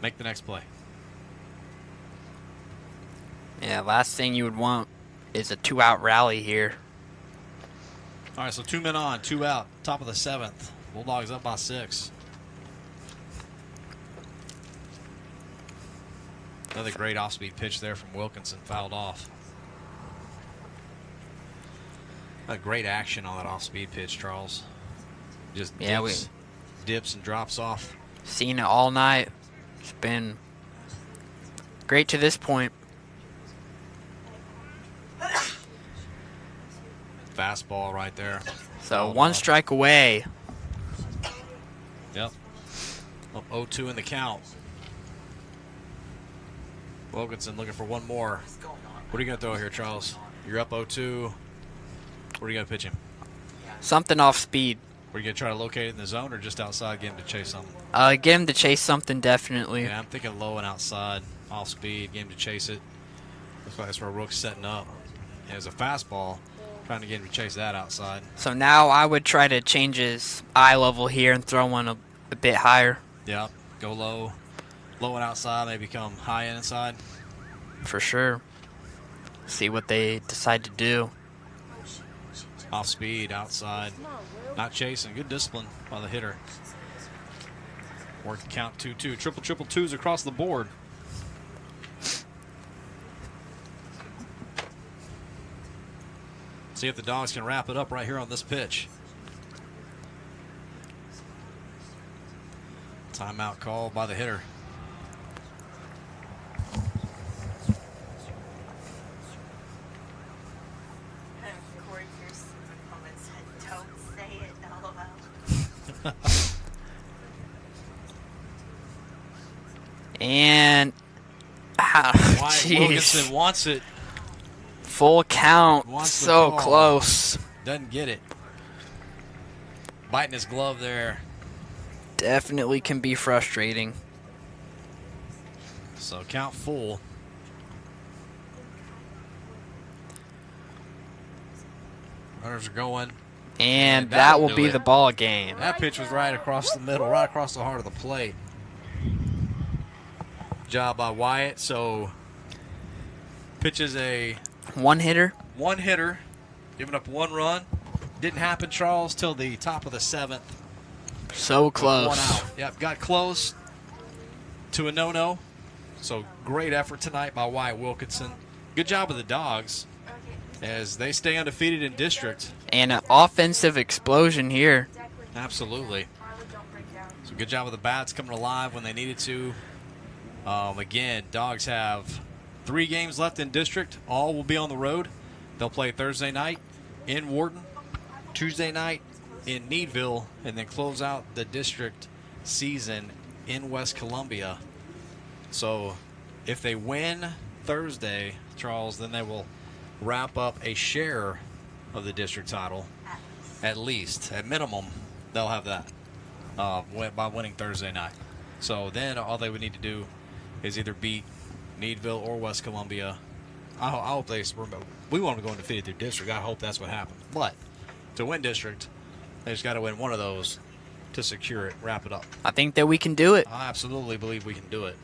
Make the next play. Yeah, last thing you would want is a 2-out rally here. All right, so 2 men on, 2 out, top of the 7th. Bulldogs up by 6. Another great off-speed pitch there from Wilkinson, fouled off. A great action on that off-speed pitch, Charles. Just Yeah, dips and drops off. Seen it all night. It's been great to this point. Fastball right there. So Fouled 1 off. strike away. Yep. Up 0-2 in the count. Wilkinson looking for 1 more. What are you going to throw here, Charles? You're up 0-2. What are you going to pitch him? Something off speed. Were you going to try to locate it in the zone or just outside, get him to chase something? Get him to chase something, definitely. Yeah, I'm thinking low and outside, off speed, get him to chase it. Looks like that's where Rook's setting up. And there's a fastball, trying to get him to chase that outside. So now I would try to change his eye level here and throw one a bit higher. Yeah, go low. Low and outside, maybe come high and inside. For sure. See what they decide to do. Off speed, outside. Not chasing. Good discipline by the hitter. Work the count 2-2. Triple twos across the board. See if the Dogs can wrap it up right here on this pitch. Timeout called by the hitter. Corey Pierce comments said, "Don't say it, LOL." And Wyatt Wilkinson jeez, wants it. full count, Wants the so call. close. Doesn't get it. Biting his glove there. Definitely can be frustrating. So count full. Runners are going. And that that'll will do be it. the ball game. That pitch was right across the middle, right across the heart of the plate. Job by Wyatt. So pitches a 1 hitter. 1 hitter, giving up 1 run. Didn't happen, Charles, till the top of the 7th. So One close. out. Yep, got close to a no-no. So great effort tonight by Wyatt Wilkinson. Good job of the Dogs as they stay undefeated in district. And an offensive explosion here. Absolutely. So good job of the bats coming alive when they needed to. Again, Dogs have 3 games left in district. All will be on the road. They'll play Thursday night in Wharton, Tuesday night in Needville, and then close out the district season in West Columbia. So if they win Thursday, Charles, then they will wrap up a share of the district title. At least. At minimum, they'll have that by winning Thursday night. So then all they would need to do is either beat Needville or West Columbia. I hope we want them to go undefeated through district. I hope that's what happens. But to win district, they just got to win one of those to secure it, wrap it up. I think that we can do it. I absolutely believe we can do it.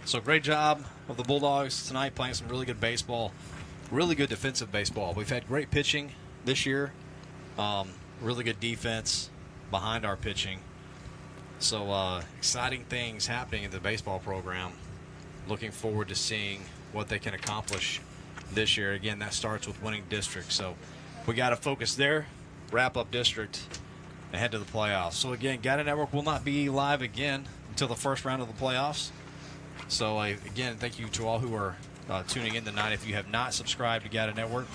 So great job of the Bulldogs tonight, playing some really good baseball, really good defensive baseball. We've had great pitching this year, really good defense behind our pitching. So exciting things happening in the baseball program. Looking forward to seeing what they can accomplish this year. Again, that starts with winning district. So we got to focus there, wrap up district, and head to the playoffs. So again, Gata Network will not be live again until the first round of the playoffs. So again, thank you to all who are tuning in tonight. If you have not subscribed to Gata Network,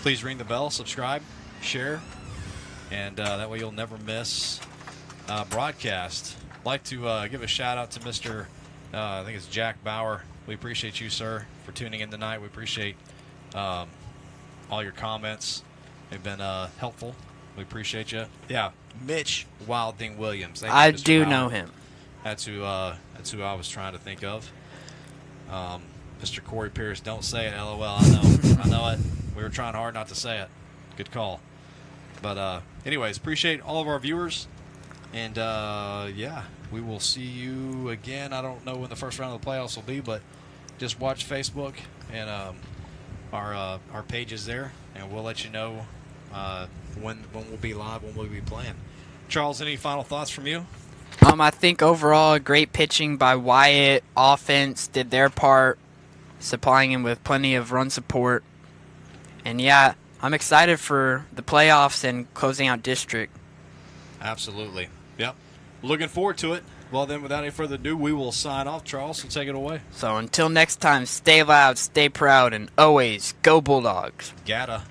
please ring the bell, subscribe, share, and that way you'll never miss broadcast. I'd like to give a shout out to Mr. I think it's Jack Bauer. We appreciate you, sir, for tuning in tonight. We appreciate all your comments. They've been helpful. We appreciate you. Yeah, Mitch Wild Thing Williams. Thank you, I Mr. do Bauer. know him. That's who I was trying to think of. Mr. Corey Pierce, don't say it, LOL. I know it. We were trying hard not to say it. Good call. But anyways, appreciate all of our viewers. And, yeah, we will see you again. I don't know when the first round of the playoffs will be, but just watch Facebook and our pages there, and we'll let you know when we'll be live, when we'll be playing. Charles, any final thoughts from you? I think overall, great pitching by Wyatt. Offense did their part, supplying him with plenty of run support. And, yeah, I'm excited for the playoffs and closing out district. Absolutely. Yep. Looking forward to it. Well, then, without any further ado, we will sign off. Charles, so take it away. So until next time, stay loud, stay proud, and always go Bulldogs. Gata.